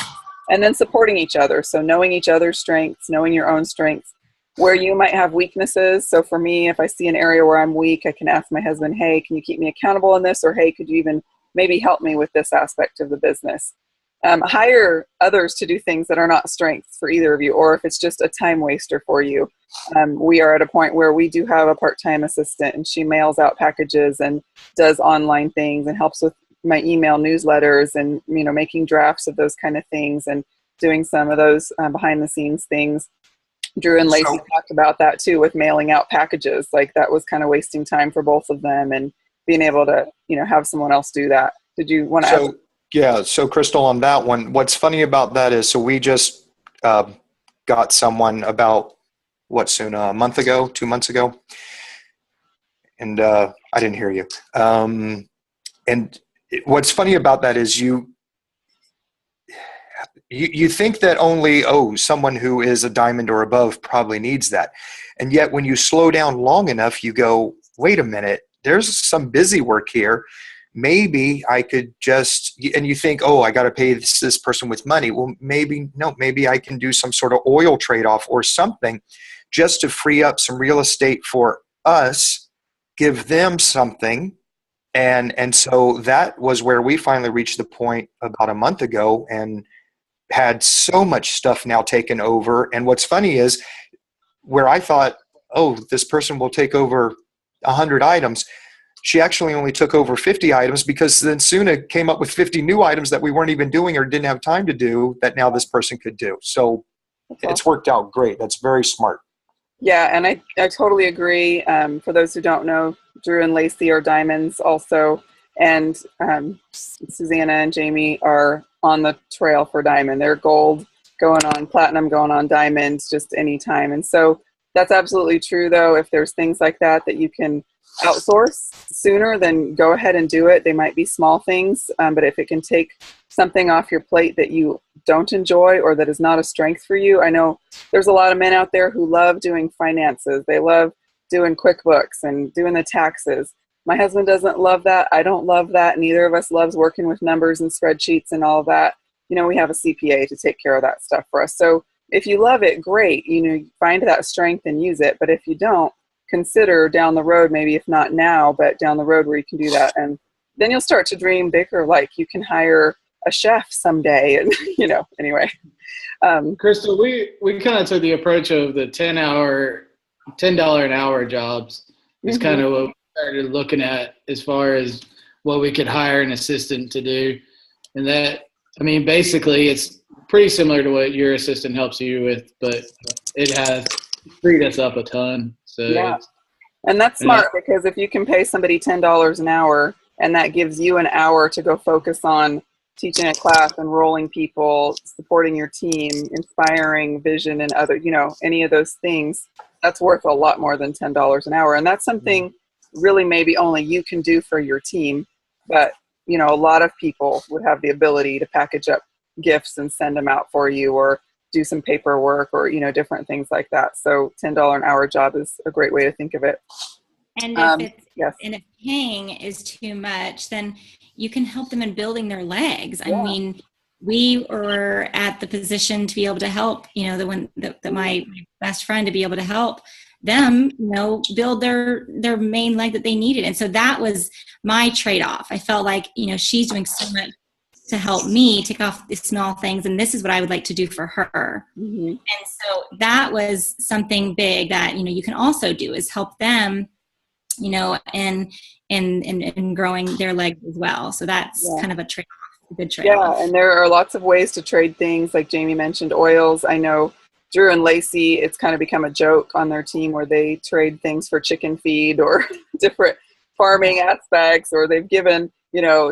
and then supporting each other. So knowing each other's strengths, knowing your own strengths, where you might have weaknesses. So for me, if I see an area where I'm weak, I can ask my husband, hey, can you keep me accountable in this? Or hey, could you even maybe help me with this aspect of the business? Hire others to do things that are not strengths for either of you, or if it's just a time waster for you. We are at a point where we do have a part-time assistant, and she mails out packages and does online things and helps with my email newsletters and, making drafts of those kind of things and doing some of those behind the scenes things. Drew and Lacey talked about that too, with mailing out packages. Like, that was kind of wasting time for both of them, and being able to, have someone else do that. Did you want to add? Yeah. So Crystal, on that one, what's funny about that is, so we just got someone about a month ago, 2 months ago. And I didn't hear you. And what's funny about that is you think that only, someone who is a diamond or above probably needs that. And yet when you slow down long enough, you go, wait a minute, there's some busy work here. Maybe I could and you think, I got to pay this person with money. Well, maybe I can do some sort of oil trade-off or something just to free up some real estate for us, give them something. And so that was where we finally reached the point about a month ago, and had so much stuff now taken over. And what's funny is, where I thought, this person will take over 100 items, she actually only took over 50 items, because then Suna came up with 50 new items that we weren't even doing or didn't have time to do, that now this person could do. So it's worked out great. That's very smart. Yeah, and I totally agree. For those who don't know, Drew and Lacey are diamonds also, and Suzanna and Jamey are on the trail for diamond. They're gold going on platinum, going on diamonds, just anytime. And so that's absolutely true, though. If there's things like that you can outsource sooner, then go ahead and do it. They might be small things, but if it can take something off your plate that you don't enjoy or that is not a strength for you. I know there's a lot of men out there who love doing finances. They love doing QuickBooks and doing the taxes. My husband doesn't love that. I don't love that. Neither of us loves working with numbers and spreadsheets and all of that. We have a CPA to take care of that stuff for us. So if you love it, great. Find that strength and use it. But if you don't, consider down the road, maybe if not now, but down the road where you can do that. And then you'll start to dream bigger. Like, you can hire a chef someday. And, anyway. Crystal, we kind of took the approach of the $10 an hour jobs. Is kind of what we started looking at as far as what we could hire an assistant to do. And that, basically it's pretty similar to what your assistant helps you with, but it has freed us up a ton. So yeah. And that's smart, because if you can pay somebody $10 an hour and that gives you an hour to go focus on teaching a class, enrolling people, supporting your team, inspiring vision and other, any of those things, that's worth a lot more than $10 an hour. And that's something really maybe only you can do for your team. But, a lot of people would have the ability to package up gifts and send them out for you, or do some paperwork, or, different things like that. So $10 an hour job is a great way to think of it. And if paying is too much, then you can help them in building their legs. Yeah. I mean, we were at the position to be able to help, my best friend, to be able to help them, build their main leg that they needed. And so that was my trade-off. I felt like, she's doing so much to help me take off the small things, and this is what I would like to do for her. Mm-hmm. And so that was something big that, you can also do, is help them, and growing their legs as well. So that's kind of a trade-off, a good trade-off. Yeah, and there are lots of ways to trade things, like Jamey mentioned, oils. I know Drew and Lacey, it's kind of become a joke on their team where they trade things for chicken feed or different farming aspects, or they've given,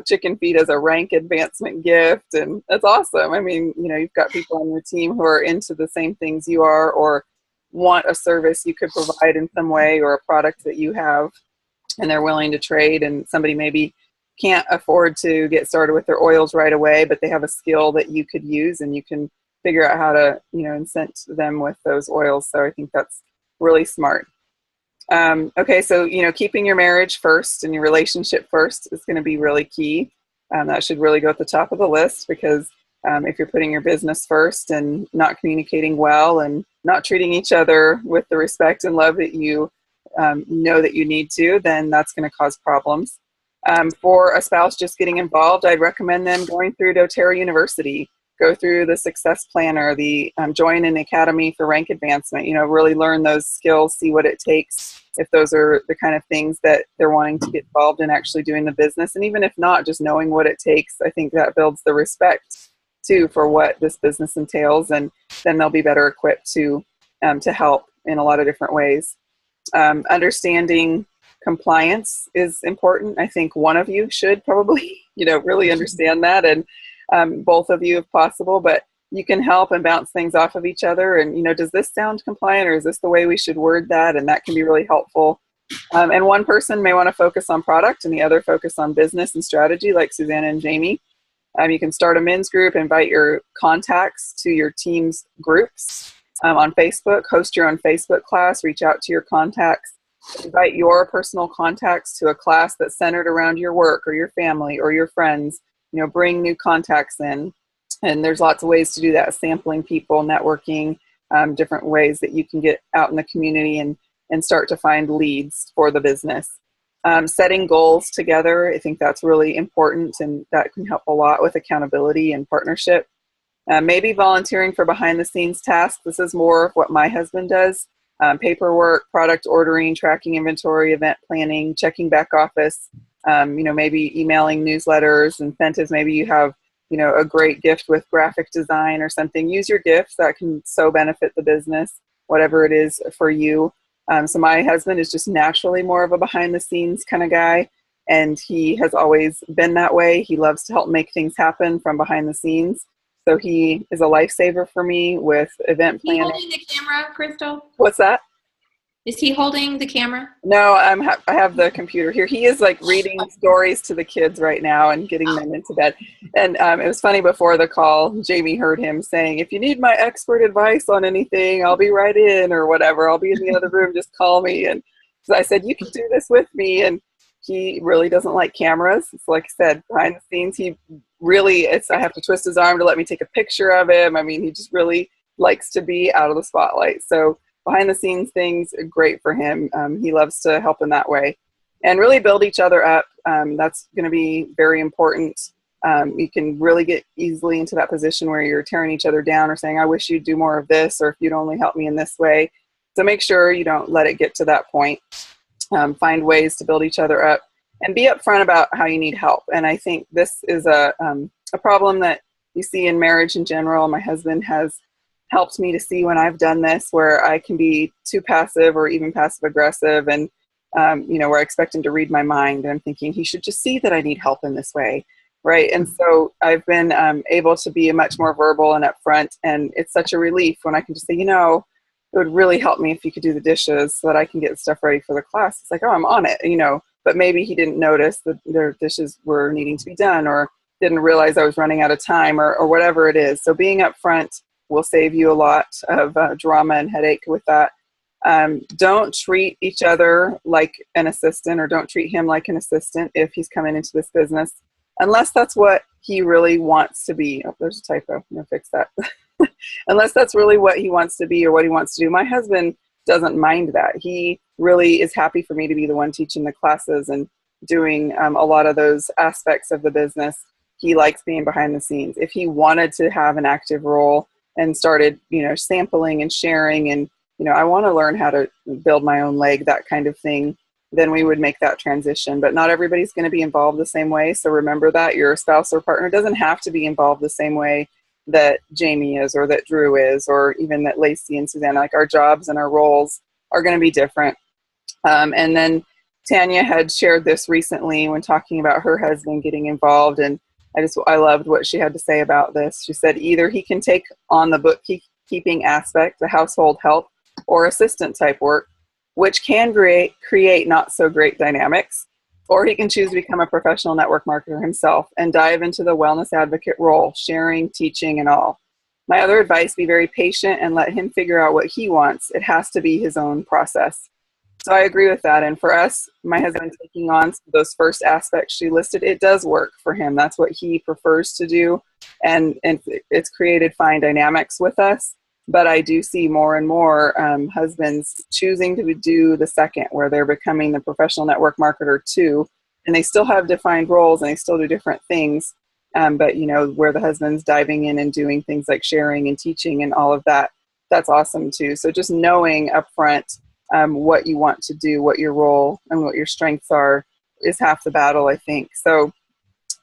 chicken feed as a rank advancement gift. And that's awesome. You've got people on your team who are into the same things you are, or want a service you could provide in some way, or a product that you have, and they're willing to trade. And somebody maybe can't afford to get started with their oils right away, but they have a skill that you could use, and you can figure out how to, incent them with those oils. So I think that's really smart. Okay, so, keeping your marriage first and your relationship first is going to be really key. That should really go at the top of the list, because if you're putting your business first and not communicating well and not treating each other with the respect and love that you know that you need to, then that's going to cause problems. For a spouse just getting involved, I'd recommend them going through dōTERRA University. Go through the Success Planner, the join an academy for rank advancement, really learn those skills, see what it takes, if those are the kind of things that they're wanting to get involved in actually doing the business. And even if not, just knowing what it takes, I think that builds the respect too for what this business entails, and then they'll be better equipped to help in a lot of different ways. Understanding compliance is important. I think one of you should probably, really understand that, and both of you if possible, but you can help and bounce things off of each other. And, does this sound compliant, or is this the way we should word that? And that can be really helpful. And one person may want to focus on product and the other focus on business and strategy, like Suzanna and Jamey. You can start a men's group, invite your contacts to your team's groups on Facebook, host your own Facebook class, reach out to your contacts, invite your personal contacts to a class that's centered around your work or your family or your friends. Bring new contacts in. And there's lots of ways to do that: sampling people, networking, different ways that you can get out in the community and start to find leads for the business. Setting goals together, I think that's really important, and that can help a lot with accountability and partnership. Maybe volunteering for behind the scenes tasks. This is more of what my husband does. Paperwork, product ordering, tracking inventory, event planning, checking back office, maybe emailing newsletters, incentives. Maybe you have, a great gift with graphic design or something. Use your gifts. That can so benefit the business, whatever it is for you. So my husband is just naturally more of a behind the scenes kind of guy, and he has always been that way. He loves to help make things happen from behind the scenes. So he is a lifesaver for me with event planning. Is he holding the camera, Crystal? What's that? Is he holding the camera? No, I have the computer here. He is like reading stories to the kids right now and getting them into bed. And it was funny, before the call, Jamey heard him saying, "If you need my expert advice on anything, I'll be right in," or whatever. "I'll be in the other room, just call me." And so I said, "You can do this with me." And he really doesn't like cameras. It's like I said, behind the scenes, he really, I have to twist his arm to let me take a picture of him. He just really likes to be out of the spotlight. So behind the scenes things are great for him. He loves to help in that way, and really build each other up. That's going to be very important. You can really get easily into that position where you're tearing each other down or saying, I wish you'd do more of this, or if you'd only help me in this way. So make sure you don't let it get to that point. Find ways to build each other up and be upfront about how you need help. And I think this is a problem that you see in marriage in general. My husband has helped me to see when I've done this, where I can be too passive or even passive aggressive, and where I expect him to read my mind, and I'm thinking he should just see that I need help in this way. Right. And so I've been able to be much more verbal and upfront. And it's such a relief when I can just say, it would really help me if you could do the dishes so that I can get stuff ready for the class. It's like, oh, I'm on it, but maybe he didn't notice that their dishes were needing to be done, or didn't realize I was running out of time, or whatever it is. So being upfront will save you a lot of drama and headache with that. Don't treat each other like an assistant, or don't treat him like an assistant if he's coming into this business, unless that's what he really wants to be. Oh, there's a typo. I'm going to fix that. Unless that's really what he wants to be or what he wants to do. My husband doesn't mind that. He really is happy for me to be the one teaching the classes and doing a lot of those aspects of the business. He likes being behind the scenes. If he wanted to have an active role and started, sampling and sharing and, I want to learn how to build my own leg, that kind of thing, then we would make that transition. But not everybody's going to be involved the same way. So remember that your spouse or partner doesn't have to be involved the same way that Jamey is, or that Drew is, or even that Lacey and Suzanna. Like, our jobs and our roles are going to be different. And then Tanya had shared this recently when talking about her husband getting involved. And I loved what she had to say about this. She said either he can take on the bookkeeping aspect, the household help, or assistant type work, which can create not so great dynamics, or he can choose to become a professional network marketer himself and dive into the wellness advocate role, sharing, teaching, and all. My other advice, be very patient and let him figure out what he wants. It has to be his own process. So I agree with that. And for us, my husband taking on those first aspects she listed, it does work for him. That's what he prefers to do. And it's created fine dynamics with us. But I do see more and more husbands choosing to do the second, where they're becoming the professional network marketer too. And they still have defined roles and they still do different things. But, where the husband's diving in and doing things like sharing and teaching and all of that, that's awesome too. So just knowing upfront what you want to do, what your role and what your strengths are, is half the battle, I think. So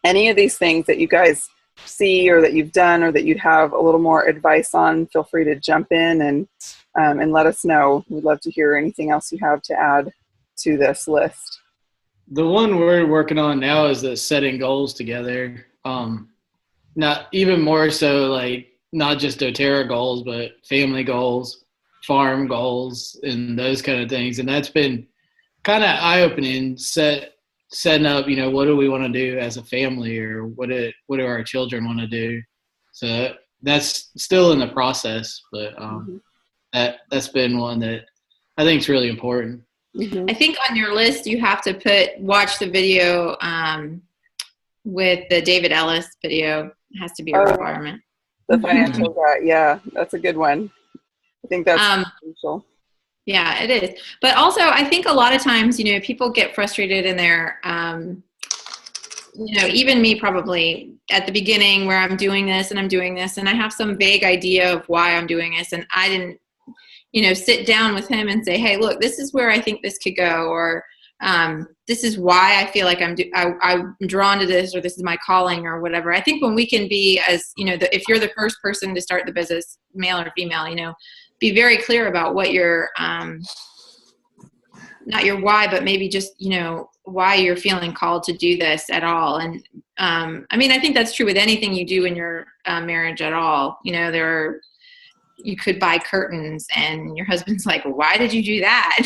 any of these things that you guys see or that you've done or that you'd have a little more advice on, feel free to jump in and let us know. We'd love to hear anything else you have to add to this list. The one we're working on now is the setting goals together. Not even more so, like, not just dōTERRA goals, but family goals, farm goals, and those kind of things. And that's been kind of eye-opening, setting up, what do we want to do as a family, or what do our children want to do? So that's still in the process, but that's been one that I think is really important. Mm-hmm. I think on your list you have to watch the video with the David Ellis video. It has to be a requirement. The financial guy, yeah, that's a good one. I think that's essential. Yeah, it is. But also, I think a lot of times, people get frustrated in their, even me probably at the beginning, where I'm doing this and I'm doing this, and I have some vague idea of why I'm doing this, and I didn't, sit down with him and say, hey, look, this is where I think this could go, or this is why I feel like I'm drawn to this, or this is my calling, or whatever. I think when we can be, as if you're the first person to start the business, male or female, be very clear about what your not your why, but maybe just why you're feeling called to do this at all. And I think that's true with anything you do in your marriage at all. You could buy curtains and your husband's like, why did you do that?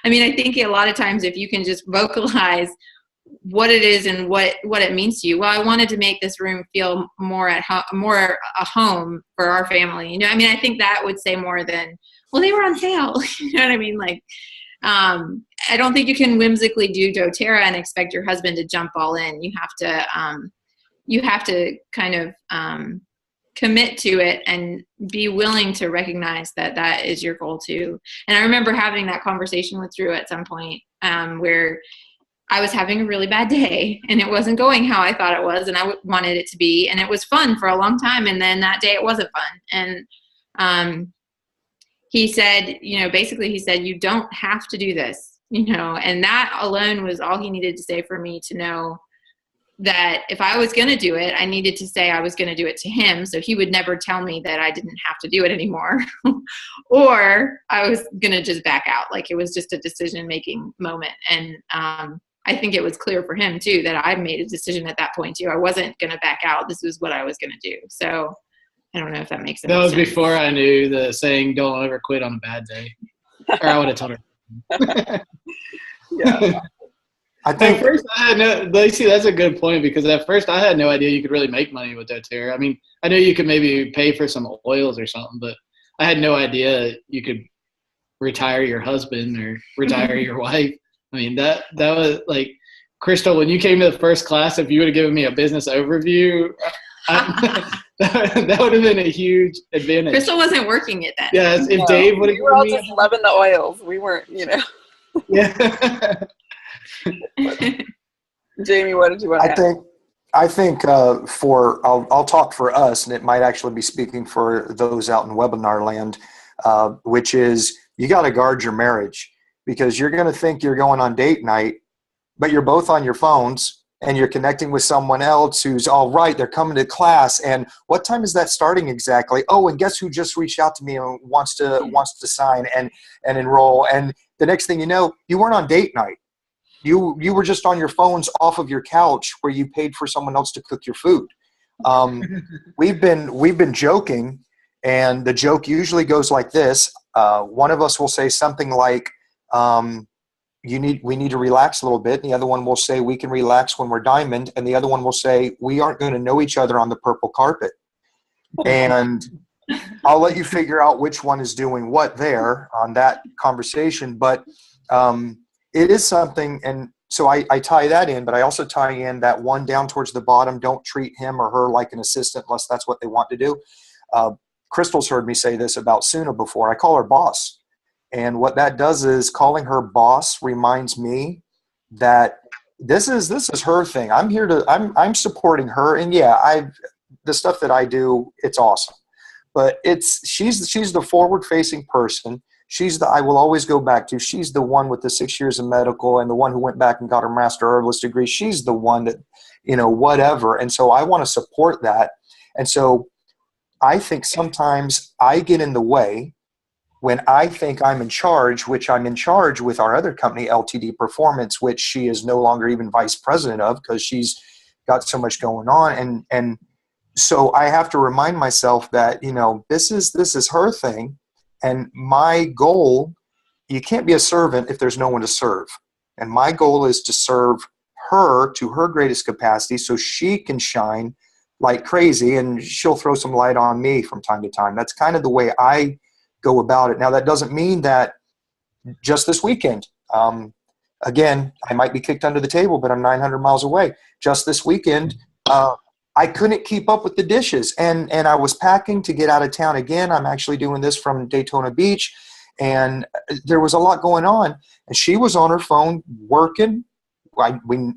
I think a lot of times if you can just vocalize what it is and what it means to you. Well, I wanted to make this room feel more a home for our family. I think that would say more than, well, they were on sale. You know what I mean? Like, I don't think you can whimsically do dōTERRA and expect your husband to jump all in. You have to kind of commit to it and be willing to recognize that is your goal too. And I remember having that conversation with Drew at some point, where I was having a really bad day and it wasn't going how I thought it was and I wanted it to be. And it was fun for a long time. And then that day it wasn't fun. And he said, basically he said, you don't have to do this, and that alone was all he needed to say for me to know that if I was going to do it, I needed to say I was going to do it to him. So he would never tell me that I didn't have to do it anymore or I was going to just back out. Like it was just a decision-making moment. And I think it was clear for him too, that I made a decision at that point too. I wasn't going to back out. This was what I was going to do. So I don't know if that makes sense. That was before I knew the saying, don't ever quit on a bad day. Or I would have told her. Yeah. I think At first, I had Lacey, that's a good point because at first I had no idea you could really make money with dōTERRA. I mean, I knew you could maybe pay for some oils or something, but I had no idea you could retire your husband or retire your wife. I mean, that was like, Crystal, when you came to the first class, if you would have given me a business overview, that would have been a huge advantage. Crystal wasn't working it then. Yes, if Dave would have we were all just loving the oils. We weren't, Yeah. Jamey, what did you want to add? I think I'll talk for us, and it might actually be speaking for those out in webinar land, which is you got to guard your marriage because you're going to think you're going on date night, but you're both on your phones and you're connecting with someone else who's all right. They're coming to class, and what time is that starting exactly? Oh, and guess who just reached out to me and wants to sign and enroll? And the next thing you know, you weren't on date night. You were just on your phones off of your couch where you paid for someone else to cook your food. We've been joking, and the joke usually goes like this. One of us will say something like, we need to relax a little bit. And the other one will say, we can relax when we're diamond. And the other one will say, we aren't going to know each other on the purple carpet. And I'll let you figure out which one is doing what there on that conversation. But it is something, and so I tie that in, but I also tie in that one down towards the bottom. Don't treat him or her like an assistant unless that's what they want to do. Crystal's heard me say this about Suna before. I call her boss. And what that does is calling her boss reminds me that this is her thing. I'm supporting her. And yeah, the stuff that I do, it's awesome. But she's the forward facing person. I will always go back to, she's the one with the 6 years of medical and the one who went back and got her master herbalist degree. She's the one that, whatever. And so I want to support that. And so I think sometimes I get in the way when I think I'm in charge, which I'm in charge with our other company, LTD Performance, which she is no longer even vice president of because she's got so much going on. And so I have to remind myself that, this is her thing. And my goal, you can't be a servant if there's no one to serve. And my goal is to serve her to her greatest capacity so she can shine like crazy and she'll throw some light on me from time to time. That's kind of the way I go about it. Now, that doesn't mean that just this weekend, again, I might be kicked under the table, but I'm 900 miles away. Just this weekend, I couldn't keep up with the dishes and I was packing to get out of town again. I'm actually doing this from Daytona Beach and there was a lot going on and she was on her phone working.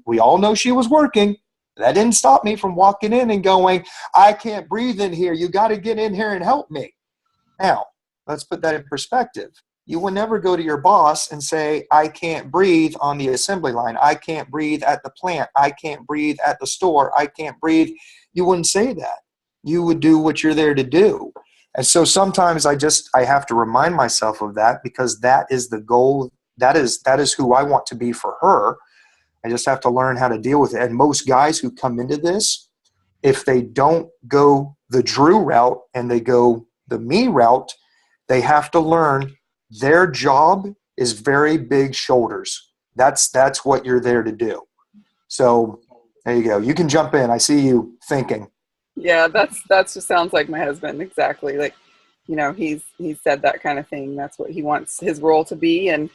We all know she was working. That didn't stop me from walking in and going, I can't breathe in here. You got to get in here and help me. Now, let's put that in perspective. You will never go to your boss and say, I can't breathe on the assembly line. I can't breathe at the plant. I can't breathe at the store. I can't breathe. You wouldn't say that. You would do what you're there to do. And so sometimes I have to remind myself of that because that is the goal. That is who I want to be for her. I just have to learn how to deal with it. And most guys who come into this, if they don't go the Drew route and they go the me route, they have to learn their job is very big shoulders. That's what you're there to do. So there you go. You can jump in. I see you thinking. Yeah, that's just sounds like my husband. Exactly. Like, he's said that kind of thing. That's what he wants his role to be. And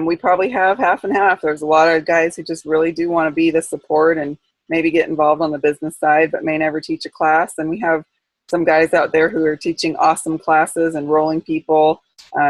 we probably have half and half. There's a lot of guys who just really do want to be the support and maybe get involved on the business side, but may never teach a class. And we have some guys out there who are teaching awesome classes, enrolling people.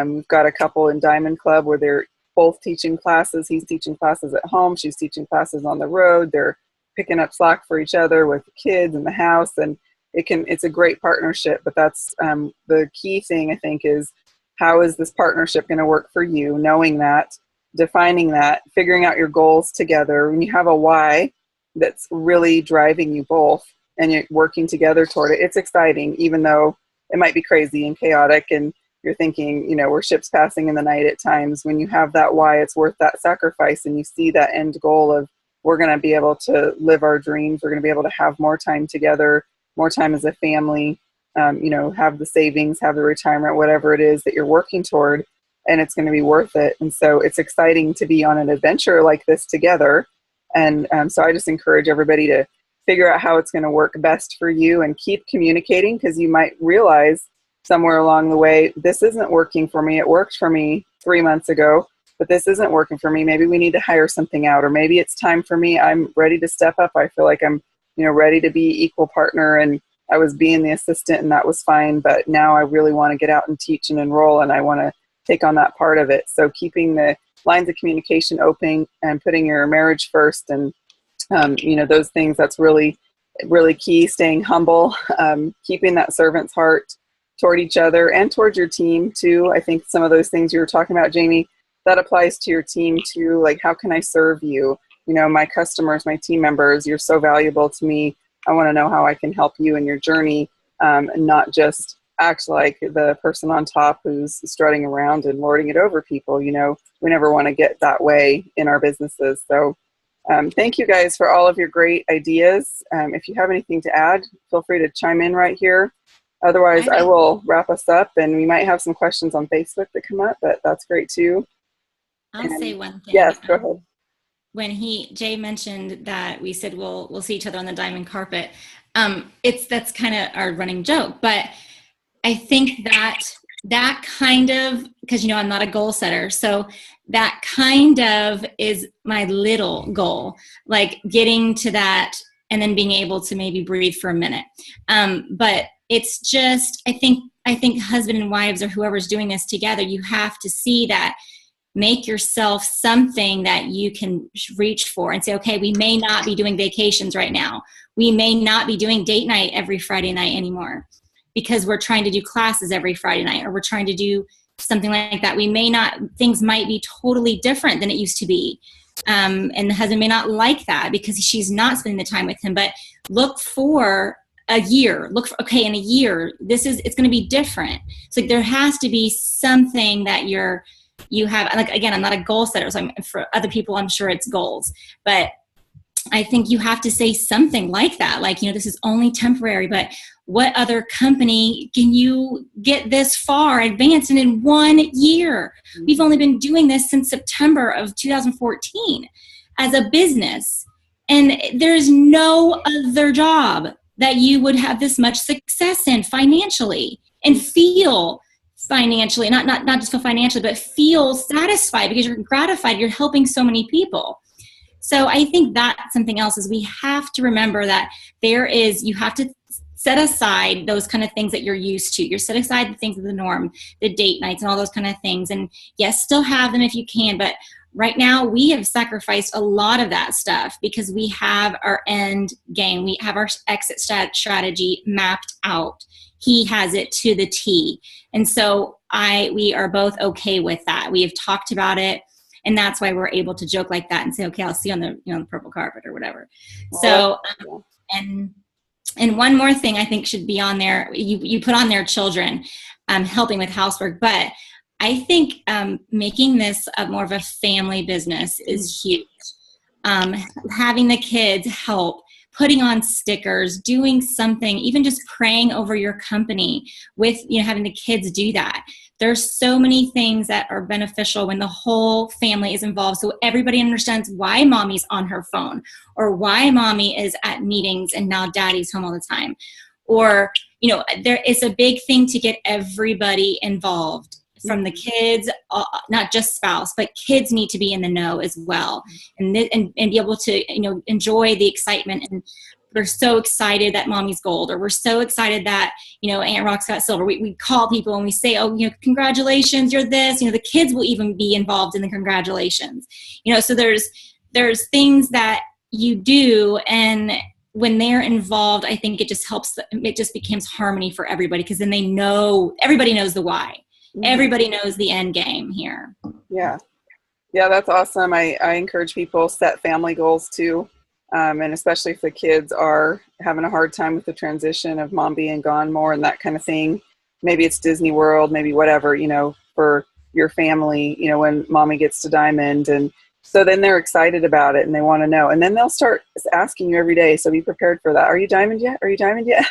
We've got a couple in Diamond Club where they're both teaching classes. He's teaching classes at home. She's teaching classes on the road. They're picking up slack for each other with the kids in the house. And it's a great partnership. But that's the key thing, I think, is how is this partnership going to work for you? Knowing that, defining that, figuring out your goals together. When you have a why that's really driving you both and you're working together toward it, it's exciting, even though it might be crazy and chaotic and you're thinking, we're ships passing in the night at times. When you have that why, it's worth that sacrifice, and you see that end goal of we're going to be able to live our dreams. We're going to be able to have more time together, more time as a family, have the savings, have the retirement, whatever it is that you're working toward, and it's going to be worth it. And so it's exciting to be on an adventure like this together. And so I just encourage everybody to figure out how it's going to work best for you and keep communicating, because you might realize somewhere along the way, this isn't working for me. It worked for me 3 months ago, but this isn't working for me. Maybe we need to hire something out, or maybe it's time for me. I'm ready to step up. I feel like I'm, ready to be equal partner, and I was being the assistant and that was fine, but now I really want to get out and teach and enroll, and I want to take on that part of it. So keeping the lines of communication open and putting your marriage first, and those things, that's really, really key. Staying humble, keeping that servant's heart toward each other and towards your team too. I think some of those things you were talking about, Jamey, that applies to your team too. Like, how can I serve you? My customers, my team members, you're so valuable to me. I want to know how I can help you in your journey, and not just act like the person on top who's strutting around and lording it over people. We never want to get that way in our businesses. So thank you guys for all of your great ideas. If you have anything to add, feel free to chime in right here. Otherwise, I will wrap us up, and we might have some questions on Facebook that come up, but that's great too. I'll say one thing. Yes, go ahead. When Jay mentioned that we said we'll see each other on the diamond carpet, that's kind of our running joke. But I think that kind of, because I'm not a goal setter, so that kind of is my little goal, like getting to that and then being able to maybe breathe for a minute. But it's just, I think husband and wives, or whoever's doing this together, you have to see that, make yourself something that you can reach for and say, okay, we may not be doing vacations right now. We may not be doing date night every Friday night anymore because we're trying to do classes every Friday night, or we're trying to do something like that. Things might be totally different than it used to be. And the husband may not like that because she's not spending the time with him, but look for a year. In a year, it's going to be different. So there has to be something that you have, like, again, I'm not a goal setter, so for other people, I'm sure it's goals, but I think you have to say something like that. Like, this is only temporary, but what other company can you get this far advanced in 1 year? We've only been doing this since September of 2014 as a business. And there's no other job that you would have this much success in financially and feel financially, not just feel financially, but feel satisfied because you're gratified. You're helping so many people. So I think that's something else, is we have to remember that you have to set aside those kind of things that you're used to. You set aside the things of the norm, the date nights and all those kind of things. And yes, still have them if you can. But right now we have sacrificed a lot of that stuff because we have our end game. We have our exit strategy mapped out. He has it to the T. And so we are both okay with that. We have talked about it. And that's why we're able to joke like that and say, okay, I'll see you on the purple carpet or whatever. So, and one more thing I think should be on there. You put on there children, helping with housework, but I think making this more of a family business is huge. Having the kids help, putting on stickers, doing something, even just praying over your company with, having the kids do that. There's so many things that are beneficial when the whole family is involved. So everybody understands why mommy's on her phone, or why mommy is at meetings and now daddy's home all the time. Or, there is a big thing to get everybody involved, from the kids, not just spouse, but kids need to be in the know as well, and be able to, enjoy the excitement and we're so excited that mommy's gold, or we're so excited that, you know, Aunt Rox got silver. We call people and we say, oh, you know, congratulations, you're this. You know, the kids will even be involved in the congratulations. You know, so there's things that you do, and when they're involved, I think it just helps. It just becomes harmony for everybody, because then everybody knows the why. Everybody knows the end game here. Yeah. Yeah, that's awesome. I encourage people set family goals too. And especially if the kids are having a hard time with the transition of mom being gone more and that kind of thing. Maybe it's Disney World, maybe whatever, you know, for your family, you know, when mommy gets to Diamond. And so then they're excited about it and they want to know. And then they'll start asking you every day. So be prepared for that. Are you Diamond yet? Are you Diamond yet?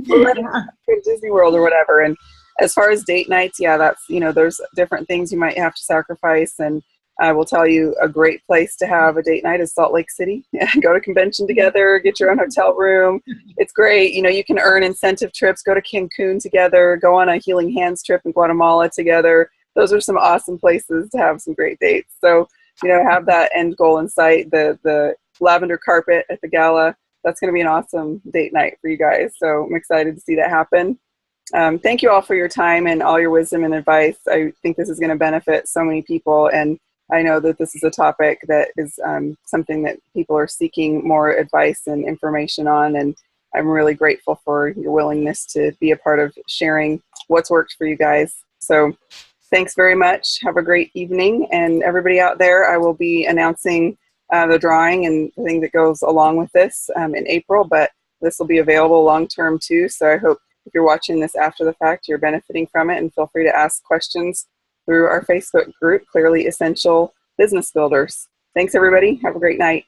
Go to Disney World or whatever. And as far as date nights, yeah, that's, you know, there's different things you might have to sacrifice. And I will tell you, a great place to have a date night is Salt Lake City. Go to convention together, get your own hotel room. It's great. You know, you can earn incentive trips, go to Cancun together, go on a Healing Hands trip in Guatemala together. Those are some awesome places to have some great dates. So, you know, have that end goal in sight. The lavender carpet at the gala, that's going to be an awesome date night for you guys. So I'm excited to see that happen. Thank you all for your time and all your wisdom and advice. I think this is going to benefit so many people, and I know that this is a topic that is something that people are seeking more advice and information on, and I'm really grateful for your willingness to be a part of sharing what's worked for you guys. So thanks very much. Have a great evening, and everybody out there, I will be announcing the drawing and the thing that goes along with this in April, but this will be available long-term too, so I hope if you're watching this after the fact, you're benefiting from it, and feel free to ask questions through our Facebook group, Clearly Essential Business Builders. Thanks, everybody. Have a great night.